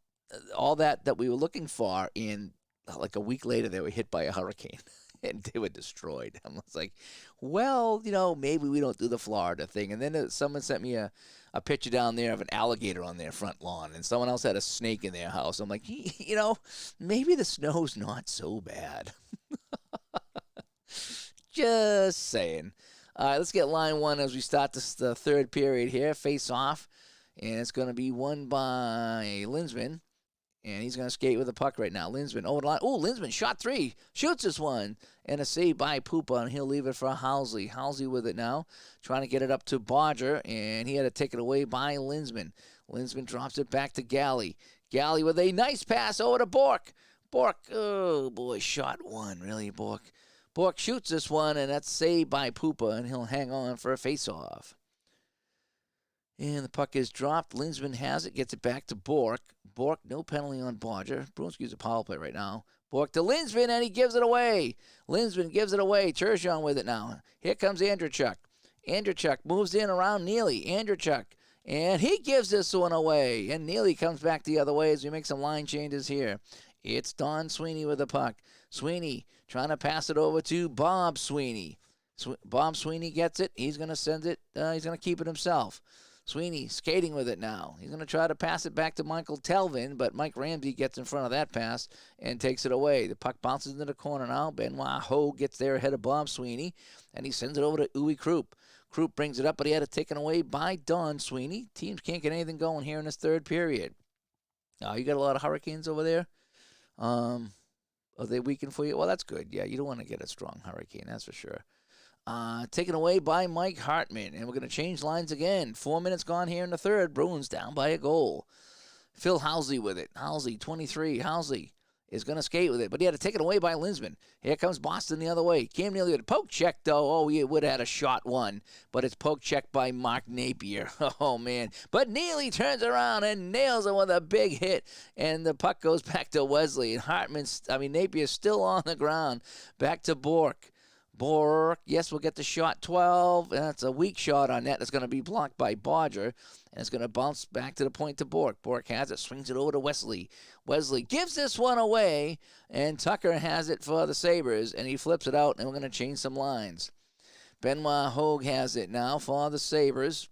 all that we were looking for, and like a week later they were hit by a hurricane. And they were destroyed. I was like, well, maybe we don't do the Florida thing. And then someone sent me a picture down there of an alligator on their front lawn, and someone else had a snake in their house. I'm like, maybe the snow's not so bad. Just saying. All right, let's get line one as we start the third period here. Face off, and it's going to be won by Linsman. And he's going to skate with the puck right now. Linsman over the line. Oh, Linsman, shot three. Shoots this one. And a save by Pupa, and he'll leave it for Housley. Housley with it now. Trying to get it up to Bodger, and he had to take it away by Linsman. Linsman drops it back to Galley. Galley with a nice pass over to Bork. Bork, oh boy, shot one. Really, Bork. Bork shoots this one, and that's saved by Pupa, and he'll hang on for a face-off. And the puck is dropped. Linsman has it, gets it back to Bork. Bork, no penalty on Bodger. Bruins use a power play right now. Bork to Linsman, and he gives it away. Linsman gives it away. Turgeon with it now. Here comes Andrechuk. Andrechuk moves in around Neely. Andrechuk, and he gives this one away. And Neely comes back the other way as we make some line changes here. It's Don Sweeney with the puck. Sweeney trying to pass it over to Bob Sweeney. Bob Sweeney gets it. He's going to send it. He's going to keep it himself. Sweeney skating with it now. He's going to try to pass it back to Michael Telvin, but Mike Ramsey gets in front of that pass and takes it away. The puck bounces into the corner now. Benoit Hogue gets there ahead of Bob Sweeney, and he sends it over to Uwe Krupp. Krupp brings it up, but he had it taken away by Don Sweeney. Teams can't get anything going here in this third period. You got a lot of Hurricanes over there. Are they weakened for you? Well, that's good. Yeah, you don't want to get a strong Hurricane, that's for sure. Taken away by Mike Hartman. And we're going to change lines again. 4 minutes gone here in the third. Bruins down by a goal. Phil Housley with it. Housley, 23. Housley is going to skate with it, but he had to take it away by Linsman. Here comes Boston the other way. Cam Neely with a poke check, though. Oh, he would have had a shot one, but it's poke check by Mark Napier. Oh, man. But Neely turns around and nails it with a big hit, and the puck goes back to Wesley. And Napier's still on the ground. Back to Bork. Bork, yes, we'll get the shot 12, and that's a weak shot on net. It's going to be blocked by Bodger, and it's going to bounce back to the point to Bork. Bork has it, swings it over to Wesley. Wesley gives this one away, and Tucker has it for the Sabres, and he flips it out, and we're going to change some lines. Benoit Hogue has it now for the Sabres.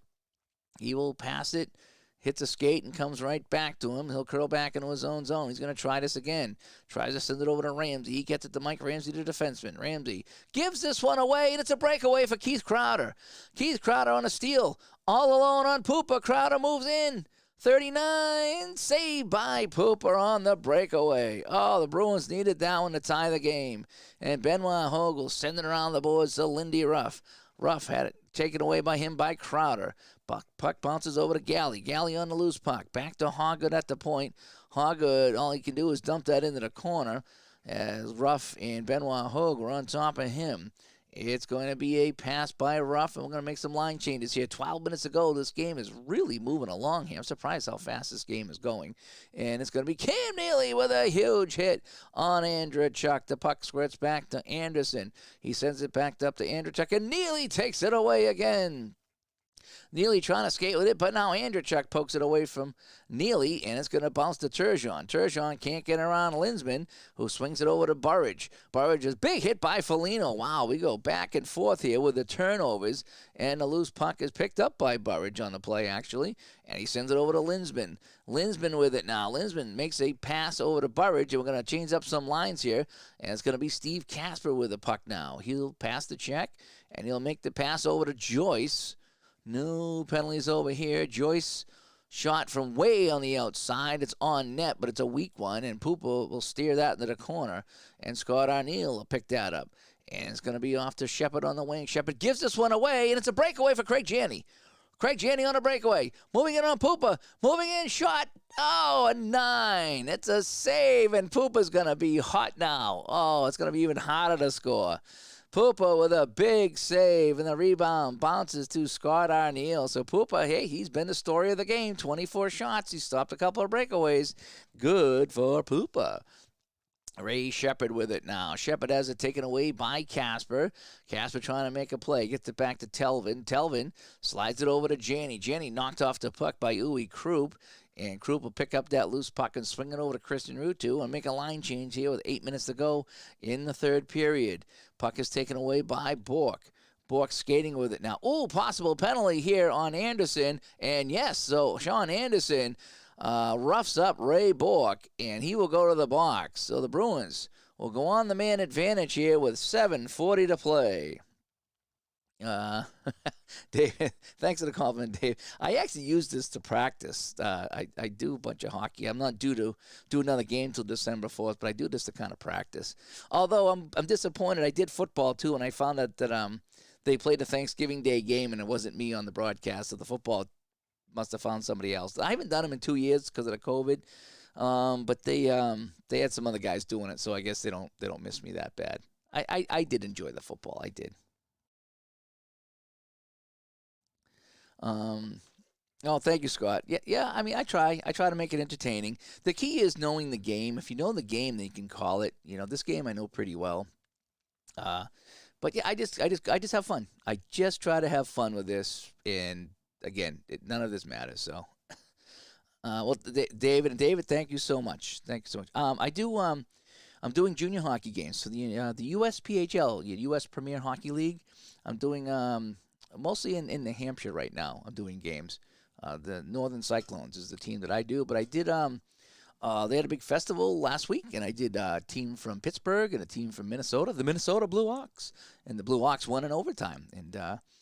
He will pass it, hits a skate, and comes right back to him. He'll curl back into his own zone. He's going to try this again. Tries to send it over to Ramsey. He gets it to Mike Ramsey, the defenseman. Ramsey gives this one away, and it's a breakaway for Keith Crowder. Keith Crowder on a steal. All alone on Pooper. Crowder moves in. 39, saved by Pooper on the breakaway. Oh, the Bruins needed that one to tie the game. And Benoit Hogue will send it around the boards to Lindy Ruff. Ruff had it taken away by him by Crowder. Puck bounces over to Galley. Galley on the loose puck. Back to Hoggood at the point. Hoggood, all he can do is dump that into the corner as Ruff and Benoit Hogue were on top of him. It's going to be a pass by Ruff, and we're going to make some line changes here. 12 minutes to go. This game is really moving along here. I'm surprised how fast this game is going. And it's going to be Cam Neely with a huge hit on Andrechuk. The puck squirts back to Anderson. He sends it back up to Andrechuk, and Neely takes it away again. Neely trying to skate with it, but now Andrechuk pokes it away from Neely, and it's going to bounce to Turgeon. Turgeon can't get around Linsman, who swings it over to Burridge. Burridge is big hit by Foligno. Wow, we go back and forth here with the turnovers, and the loose puck is picked up by Burridge on the play, actually, and he sends it over to Linsman. Linsman with it now. Linsman makes a pass over to Burridge, and we're going to change up some lines here, and it's going to be Steve Casper with the puck now. He'll pass the check, and he'll make the pass over to Joyce. No penalties over here. Joyce shot from way on the outside. It's on net, but it's a weak one, and Poopa will steer that into the corner, and Scott Arneal will pick that up. And it's going to be off to Shepard on the wing. Shepard gives this one away, and it's a breakaway for Craig Janney. Craig Janney on a breakaway. Moving it on Poopa. Moving in, shot. Oh, a 9. It's a save, and Poopa's going to be hot now. Oh, it's going to be even harder to score. Poopa with a big save, and the rebound bounces to Scott Arneal. So Poopa, hey, he's been the story of the game. 24 shots. He stopped a couple of breakaways. Good for Poopa. Ray Shepard with it now. Shepard has it taken away by Casper. Casper trying to make a play. Gets it back to Telvin. Telvin slides it over to Janney. Janney knocked off the puck by Uwe Krupp. And Krupp will pick up that loose puck and swing it over to Christian Ruutu and make a line change here with 8 minutes to go in the third period. Puck is taken away by Bork. Bork skating with it now. Oh, possible penalty here on Anderson. And yes, so Sean Anderson roughs up Ray Bork, and he will go to the box. So the Bruins will go on the man advantage here with 7:40 to play. Dave, thanks for the compliment, Dave. I actually use this to practice. I do a bunch of hockey. I'm not due to do another game till December 4th, but I do this to kind of practice. Although I'm disappointed. I did football too, and I found out that they played a Thanksgiving Day game, and it wasn't me on the broadcast. So the football must have found somebody else. I haven't done them in 2 years because of the COVID. But they had some other guys doing it, so I guess they don't miss me that bad. I did enjoy the football. I did. Oh, thank you, Scott. Yeah. I mean, I try to make it entertaining. The key is knowing the game. If you know the game, then you can call it. You know, this game I know pretty well. But yeah, I just have fun. I just try to have fun with this. And again, none of this matters. So, well, David, thank you so much. Thank you so much. I'm doing junior hockey games for the USPHL, U.S. Premier Hockey League. I'm doing mostly in New Hampshire right now. I'm doing games. The Northern Cyclones is the team that I do, but I did. They had a big festival last week, and I did a team from Pittsburgh and a team from Minnesota, the Minnesota Blue Hawks, and the Blue Hawks won in overtime, and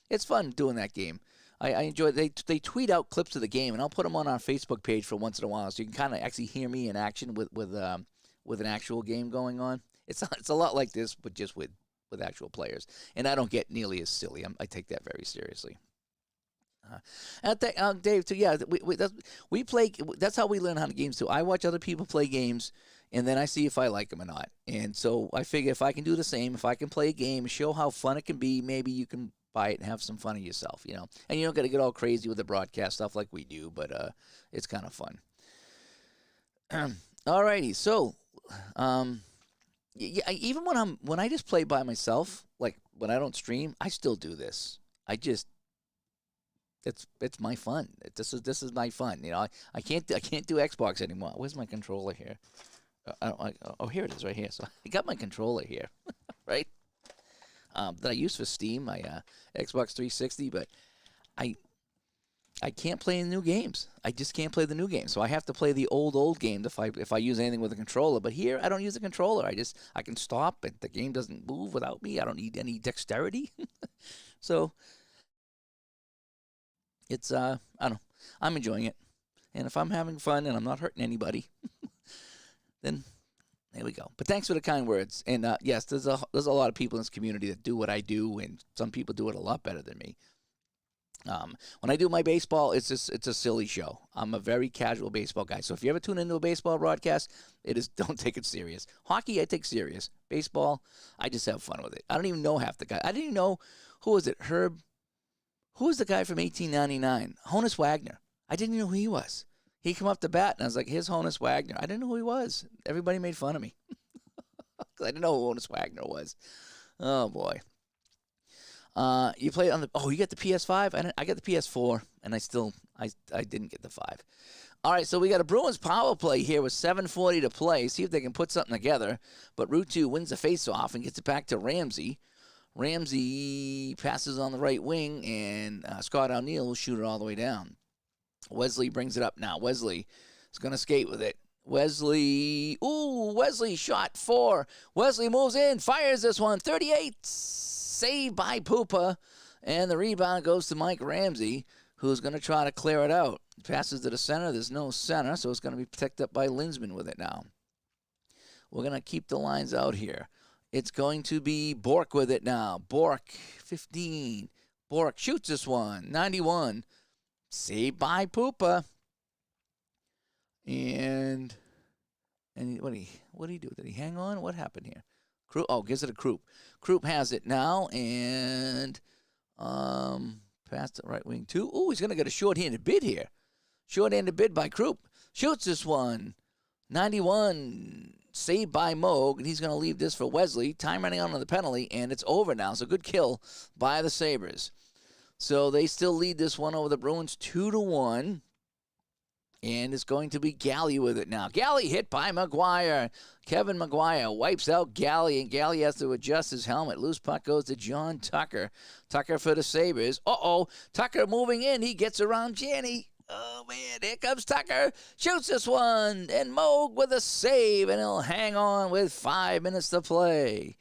it's fun doing that game. I enjoy it. They tweet out clips of the game, and I'll put them on our Facebook page for once in a while, so you can kind of actually hear me in action with an actual game going on. It's a lot like this, but just with actual players, and I don't get nearly as silly. I take that very seriously. Dave, too, yeah, we play. That's how we learn how to games too. I watch other people play games, and then I see if I like them or not. And so I figure if I can do the same, if I can play a game, show how fun it can be, maybe you can buy it and have some fun of yourself, you know. And you don't got to get all crazy with the broadcast stuff like we do, but it's kind of fun. Alrighty, so yeah, even when I just play by myself, like when I don't stream, I still do this. It's my fun. This is my fun. You know, I can't do Xbox anymore. Where's my controller here? Oh, here it is, right here. So I got my controller here, right? That I use for Steam, my Xbox 360, but I can't play the new games. I just can't play the new games. So I have to play the old games if I use anything with a controller. But here I don't use a controller. I can stop, and the game doesn't move without me. I don't need any dexterity. So it's I don't know. I'm enjoying it. And if I'm having fun and I'm not hurting anybody, then there we go. But thanks for the kind words. And yes, there's a lot of people in this community that do what I do, and some people do it a lot better than me. When I do my baseball, it's a silly show. I'm a very casual baseball guy. So if you ever tune into a baseball broadcast, don't take it serious. Hockey, I take serious. baseball. I just have fun with it. I don't even know half the guy. I didn't even know, who was it, Herb? Who was the guy from 1899? Honus Wagner. I didn't know who he was. He came up to bat, and I was like, here's Honus Wagner. I didn't know who he was. Everybody made fun of me. I didn't know who Honus Wagner was. Oh, boy. You play on the, you get the PS5? I got the PS4, and I didn't get the 5. All right, so we got a Bruins power play here with 7:40 to play. See if they can put something together. But Route 2 wins the faceoff and gets it back to Ramsey. Ramsey passes on the right wing, and Scott O'Neill will shoot it all the way down. Wesley brings it up now. Wesley is going to skate with it. Wesley shot 4. Wesley moves in, fires this one. 38, saved by Poopa. And the rebound goes to Mike Ramsey, who's going to try to clear it out. Passes to the center. There's no center, so it's going to be picked up by Linsman with it now. We're going to keep the lines out here. It's going to be Bork with it now. Bork, 15. Bork shoots this one. 91. Saved by Poopa. And what did he do? Did he hang on? What happened here? Gives it to Krupp. Krupp has it now, and past the right wing too. Oh, he's going to get a short-handed bid here. Short-handed bid by Krupp. Shoots this one. 91. Saved by Moog, and he's going to leave this for Wesley. Time running out on the penalty, and it's over now. So good kill by the Sabres. So they still lead this one over the Bruins 2-1. And it's going to be Galley with it now. Galley hit by Maguire. Kevin Maguire wipes out Galley, and Galley has to adjust his helmet. Loose puck goes to John Tucker. Tucker for the Sabres. Tucker moving in. He gets around Janney. Oh, man, here comes Tucker. Shoots this one. And Moog with a save, and he'll hang on with 5 minutes to play.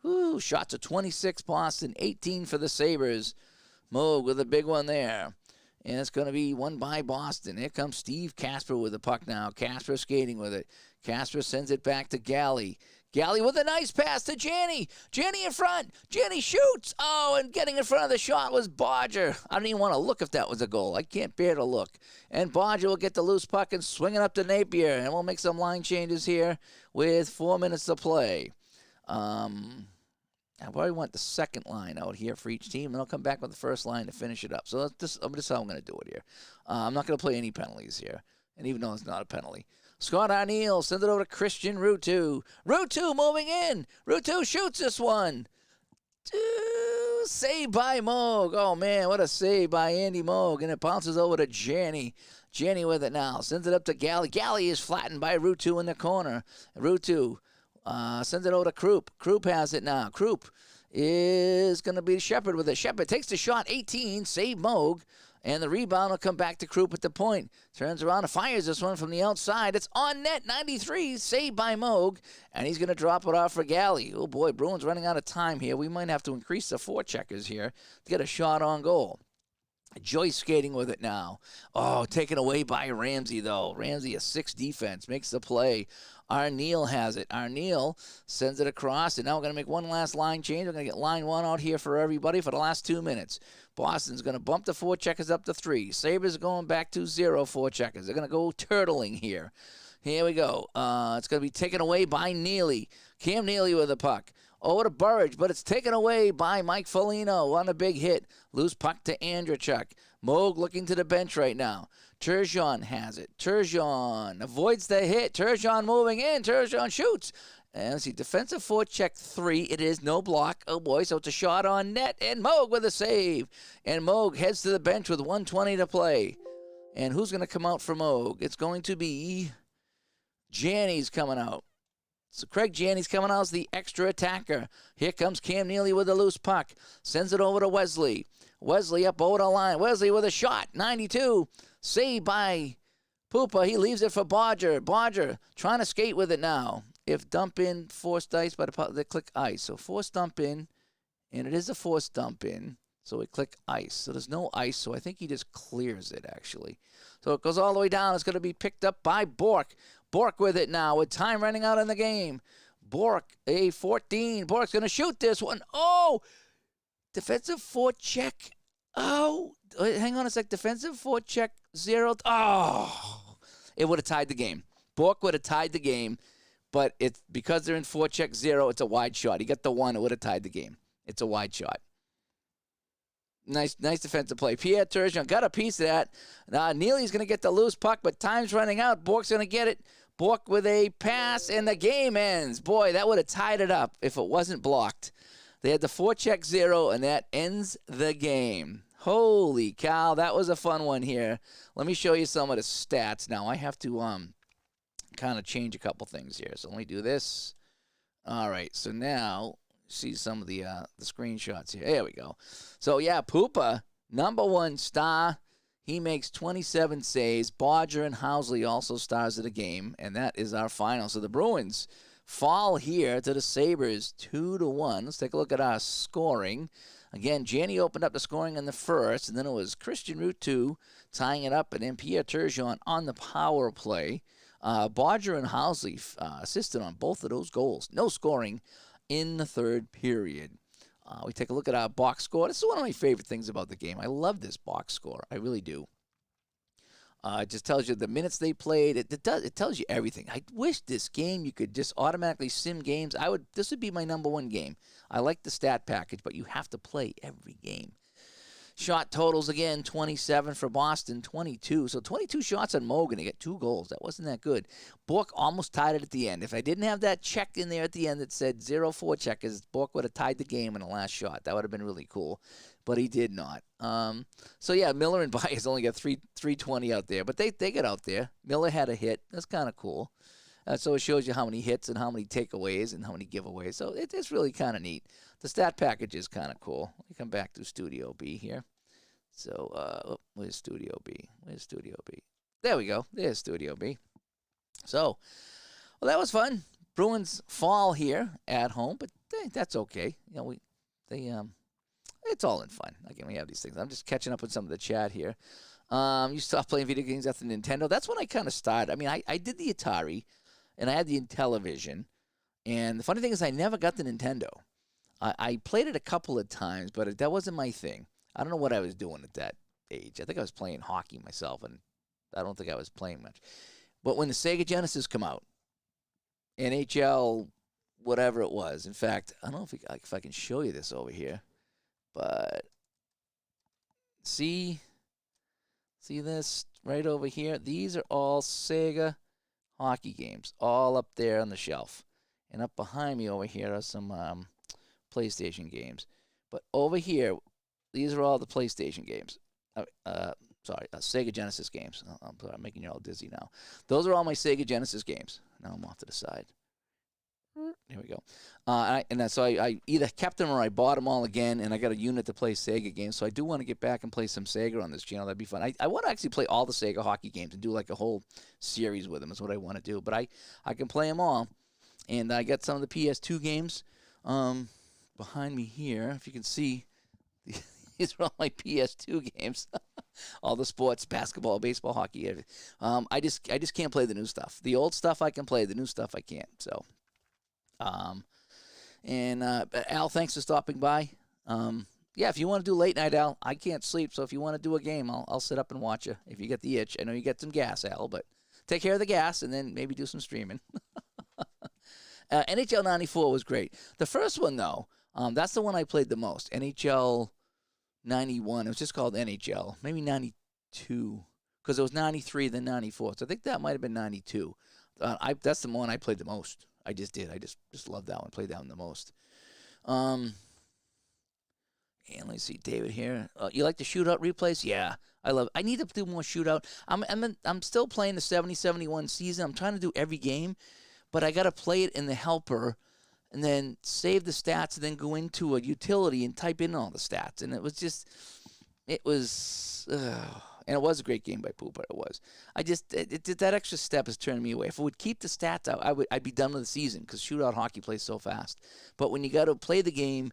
Ooh, shots of 26 Boston, 18 for the Sabres. Moog with a big one there. And it's going to be won by Boston. Here comes Steve Casper with the puck now. Casper skating with it. Casper sends it back to Galley. Galley with a nice pass to Janney. Janney in front. Janney shoots. Oh, and getting in front of the shot was Bodger. I don't even want to look if that was a goal. I can't bear to look. And Bodger will get the loose puck and swing it up to Napier. And we'll make some line changes here with 4 minutes to play. I probably want the second line out here for each team, and I'll come back with the first line to finish it up. So this is how I'm going to do it here. I'm not going to play any penalties here, and even though it's not a penalty. Scott O'Neill sends it over to Christian Ruutu. Ruutu moving in. Ruutu shoots this one. Saved by Moog. Oh, man, what a save by Andy Moog, and it bounces over to Janney. Janney with it now. Sends it up to Galley. Galley is flattened by Ruutu in the corner. Ruutu sends it over to Krupp. Krupp has it now. Krupp is going to be Shepard with it. Shepard takes the shot, 18, save Moog, and the rebound will come back to Krupp at the point. Turns around and fires this one from the outside. It's on net, 93, saved by Moog, and he's going to drop it off for Galley. Oh, boy, Bruins running out of time here. We might have to increase the forecheckers here to get a shot on goal. Joyce skating with it now. Oh, taken away by Ramsey, though. Ramsey, a 6 defense, makes the play. Arneal has it. Arneal sends it across, and now we're going to make one last line change. We're going to get line 1 out here for everybody for the last 2 minutes. Boston's going to bump the forecheckers up to 3. Sabres are going back to 0 forecheckers. They're going to go turtling here. Here we go. It's going to be taken away by Neely. Cam Neely with the puck. Over to Burridge, but it's taken away by Mike Foligno on a big hit. Loose puck to Andrechuk. Moog looking to the bench right now. Turgeon has it. Turgeon avoids the hit. Turgeon moving in. Turgeon shoots. And let's see, defensive forecheck 3. It is no block. Oh, boy, so it's a shot on net. And Moog with a save. And Moog heads to the bench with 1:20 to play. And who's going to come out for Moog? It's going to be Janney's coming out. So Craig Janney's coming out as the extra attacker. Here comes Cam Neely with a loose puck. Sends it over to Wesley. Wesley up over the line. Wesley with a shot. 92. Saved by Poopa. He leaves it for Bodger. Bodger trying to skate with it now. If dump in, forced ice by they click ice. So forced dump in, and it is a forced dump in. So we click ice. So there's no ice, so I think he just clears it, actually. So it goes all the way down. It's going to be picked up by Bork. Bork with it now with time running out in the game. Bork, a 14. Bork's going to shoot this one. Oh! Defensive forecheck. Oh! Hang on a sec. Defensive forecheck 0. Oh! It would have tied the game. Bork would have tied the game. but it's because they're in forecheck 0, it's a wide shot. He got the 1, it would have tied the game. It's a wide shot. Nice defensive play. Pierre Turgeon got a piece of that. Neely's going to get the loose puck, but time's running out. Bork's going to get it. Bork with a pass, and the game ends. Boy, that would have tied it up if it wasn't blocked. They had the forecheck 0, and that ends the game. Holy cow, that was a fun one here. Let me show you some of the stats. Now, I have to kind of change a couple things here. So let me do this. All right, so now see some of the screenshots here. There we go. So, yeah, Poopa, #1 star. He makes 27 saves. Bodger and Housley also stars of the game, and that is our final. So the Bruins fall here to the Sabres 2-1. Let's take a look at our scoring. Again, Janney opened up the scoring in the first, and then it was Christian Ruutu tying it up, and then Pierre Turgeon on the power play. Bodger and Housley assisted on both of those goals. No scoring in the third period. We take a look at our box score. This is one of my favorite things about the game. I love this box score. I really do. It just tells you the minutes they played. It tells you everything. I wish this game you could just automatically sim games. This would be my #1 game. I like the stat package, but you have to play every game. Shot totals again, 27 for Boston, 22. So 22 shots on Mogan to get 2 goals. That wasn't that good. Bork almost tied it at the end. If I didn't have that check in there at the end that said 0-4 checkers, Bork would have tied the game in the last shot. That would have been really cool. But he did not. So, yeah, Miller and Byers only got 320 out there. But they get out there. Miller had a hit. That's kind of cool. So it shows you how many hits and how many takeaways and how many giveaways. So it's really kind of neat. The stat package is kind of cool. Let me come back to Studio B here. So where's Studio B? Where's Studio B? There we go. There's Studio B. So, well, that was fun. Bruins fall here at home, but that's okay. You know, it's all in fun. Again, we have these things. I'm just catching up with some of the chat here. You stopped playing video games after Nintendo. That's when I kind of started. I mean, I did the Atari, and I had the Intellivision. And the funny thing is I never got the Nintendo. I played it a couple of times, but that wasn't my thing. I don't know what I was doing at that age. I think I was playing hockey myself, and I don't think I was playing much. But when the Sega Genesis come out, NHL, whatever it was. In fact, I don't know if I can show you this over here, but see this right over here? These are all Sega hockey games, all up there on the shelf. And up behind me over here are some PlayStation games. But over here, these are all the PlayStation games. Sega Genesis games. I'm making you all dizzy now. Those are all my Sega Genesis games. Now I'm off to the side. Here we go. So I either kept them or I bought them all again, and I got a unit to play Sega games. So I do want to get back and play some Sega on this channel. That'd be fun. I want to actually play all the Sega hockey games and do like a whole series with them is what I want to do. But I can play them all. And I got some of the PS2 games behind me here. If you can see, these are all my PS2 games. All the sports, basketball, baseball, hockey. I just can't play the new stuff. The old stuff I can play. The new stuff I can't. So, Al, thanks for stopping by. Yeah, if you want to do late night, Al, I can't sleep. So if you want to do a game, I'll sit up and watch you. If you get the itch, I know you get some gas, Al, but take care of the gas and then maybe do some streaming. NHL 94 was great. The first one, though, that's the one I played the most. NHL 91. It was just called NHL. Maybe 92, because it was 93, then 94. So I think that might have been 92. That's the one I played the most. I just did. I just loved that one. Played that one the most. And let's see, David here. You like the shootout replays? Yeah, I love it. I need to do more shootout. I'm still playing the 70-71 season. I'm trying to do every game, but I got to play it in the helper and then save the stats and then go into a utility and type in all the stats. And it was and it was a great game by Pooper. It was. That extra step is turning me away. If it would keep the stats out, I'd be done with the season because shootout hockey plays so fast. But when you got to play the game,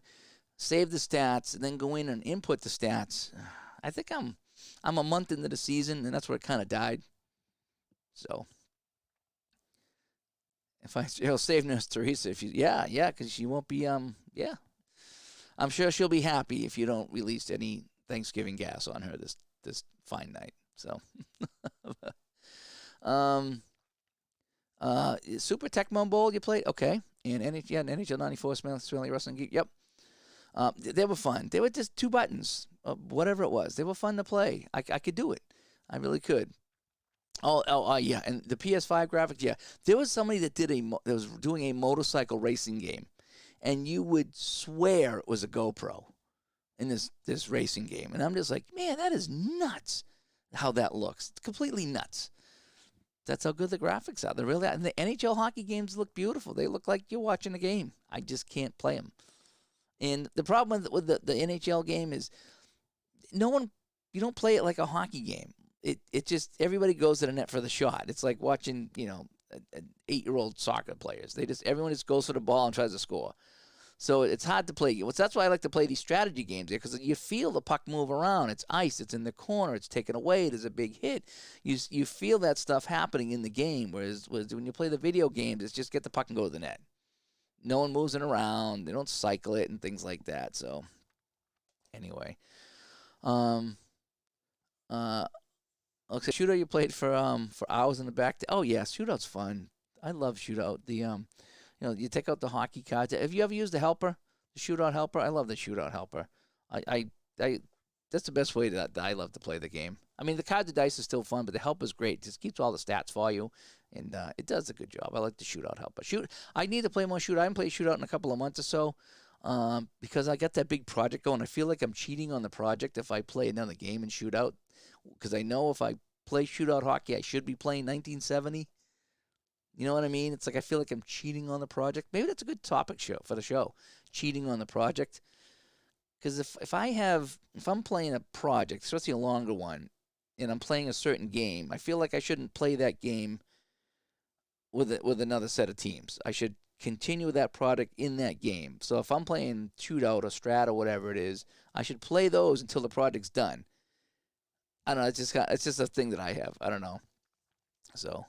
save the stats, and then go in and input the stats, I think I'm a month into the season, and that's where it kind of died. So if I'll save Nurse Teresa, because she won't be I'm sure she'll be happy if you don't release any Thanksgiving gas on her this fine night. So Super Tecmo Bowl you played? Okay. And NHL 94 Smiley Wrestling Geek. Yep. They were fun. They were just 2 buttons, whatever it was. They were fun to play. I could do it. I really could. Yeah. And the PS5 graphics, yeah. There was somebody that was doing a motorcycle racing game, and you would swear it was a GoPro in this racing game. And I'm just like, man, that is nuts how that looks. It's completely nuts. That's how good the graphics are. They're really, and the NHL hockey games look beautiful. They look like you're watching a game. I just can't play them. And the problem with the NHL game is you don't play it like a hockey game. It just, everybody goes to the net for the shot. It's like watching, 8-year-old soccer players. Everyone just goes for the ball and tries to score. So it's hard to play. That's why I like to play these strategy games there, because you feel the puck move around. It's ice. It's in the corner. It's taken away. There's a big hit. You feel that stuff happening in the game, whereas when you play the video games, it's just get the puck and go to the net. No one moves it around. They don't cycle it and things like that. So anyway, okay, shootout you played for hours in the back. Oh yeah, shootout's fun. I love shootout. You take out the hockey cards. Have you ever used the helper, the shootout helper? I love the shootout helper. I that's the best way that I love to play the game. I mean, the cards and dice is still fun, but the helper's great. It just keeps all the stats for you, and it does a good job. I like the shootout helper. I need to play more shootout. I haven't played shootout in a couple of months or so because I got that big project going. I feel like I'm cheating on the project if I play another game in shootout, because I know if I play shootout hockey, I should be playing 1970. You know what I mean? It's like I feel like I'm cheating on the project. Maybe that's a good topic for the show, cheating on the project. Because if I'm playing a project, especially a longer one, and I'm playing a certain game, I feel like I shouldn't play that game with another set of teams. I should continue that product in that game. So if I'm playing shootout or strat or whatever it is, I should play those until the project's done. I don't know. It's just a thing that I have. I don't know. So.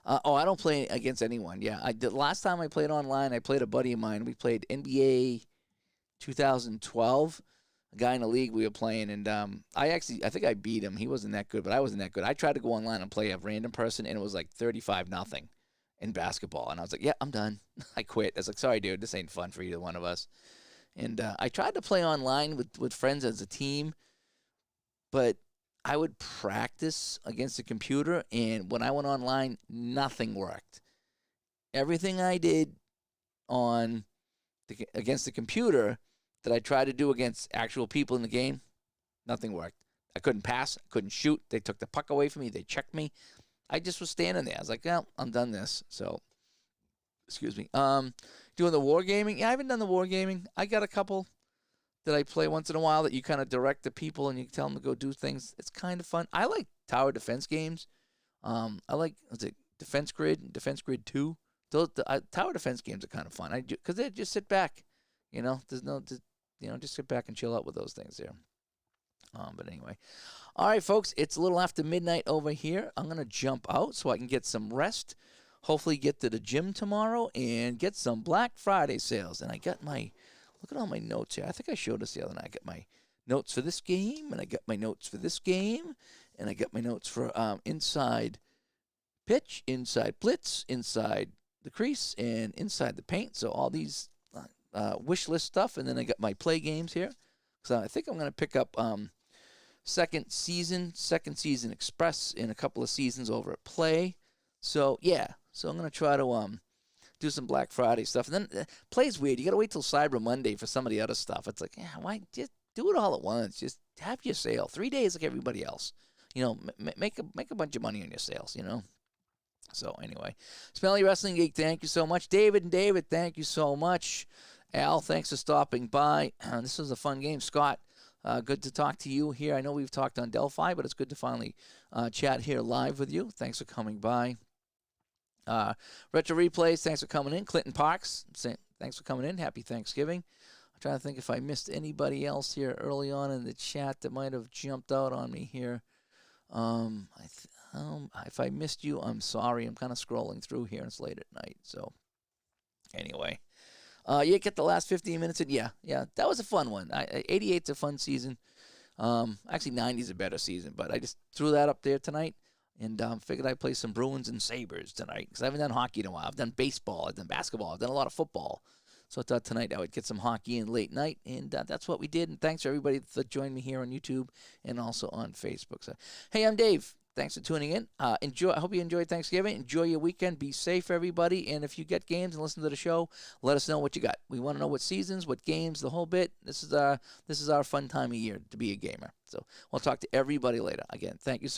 I don't play against anyone. Yeah, last time I played online, I played a buddy of mine. We played NBA 2012. A guy in the league we were playing, and I think I beat him. He wasn't that good, but I wasn't that good. I tried to go online and play a random person, and it was like 35-0 in basketball. And I was like, yeah, I'm done. I quit. I was like, sorry, dude, this ain't fun for either one of us. And I tried to play online with friends as a team, but I would practice against the computer, and when I went online, nothing worked. Everything I did against the computer that I tried to do against actual people in the game, nothing worked. I couldn't pass. I couldn't shoot. They took the puck away from me. They checked me. I just was standing there. I was like, well, I'm done this. So, excuse me. Doing the wargaming. Yeah, I haven't done the wargaming. I got a couple that I play once in a while that you kind of direct the people and you tell them to go do things. It's kind of fun. I like tower defense games. I like, Defense Grid, Defense Grid 2. Tower defense games are kind of fun. Because they just sit back. Just sit back and chill out with those things there. But anyway. All right, folks, it's a little after midnight over here. I'm going to jump out so I can get some rest. Hopefully get to the gym tomorrow and get some Black Friday sales. And I got look at all my notes here. I think I showed us the other night. I got my notes for this game, and I got my notes for this game, and I got my notes for inside pitch, inside blitz, inside the crease, and inside the paint. So all these wish list stuff, and then I got my play games here. So I think I'm going to pick up second season Express in a couple of seasons over at Play. So yeah, so I'm going to try to do some Black Friday stuff. And then Play's weird. You got to wait till Cyber Monday for some of the other stuff. It's like, yeah, why just do it all at once? Just have your sale. 3 days like everybody else. Make a bunch of money on your sales, So anyway, Smelly Wrestling Geek, thank you so much. David, thank you so much. Al, thanks for stopping by. This was a fun game. Scott, good to talk to you here. I know we've talked on Delphi, but it's good to finally chat here live with you. Thanks for coming by. Retro Replays, thanks for coming in. Clinton Parks, thanks for coming in. Happy Thanksgiving. I'm trying to think if I missed anybody else here early on in the chat that might have jumped out on me here. If I missed you, I'm sorry. I'm kind of scrolling through here. It's late at night. So anyway, get the last 15 minutes in. Yeah, that was a fun one. 88's a fun season. Actually, 90's a better season, but I just threw that up there tonight. And figured I'd play some Bruins and Sabres tonight because I haven't done hockey in a while. I've done baseball, I've done basketball, I've done a lot of football. So I thought tonight I would get some hockey in late night, and that's what we did. And thanks for everybody that joined me here on YouTube and also on Facebook. So, hey, I'm Dave. Thanks for tuning in. Enjoy. I hope you enjoyed Thanksgiving. Enjoy your weekend. Be safe, everybody. And if you get games and listen to the show, let us know what you got. We want to know what seasons, what games, the whole bit. This is our fun time of year to be a gamer. So we'll talk to everybody later. Again, thank you so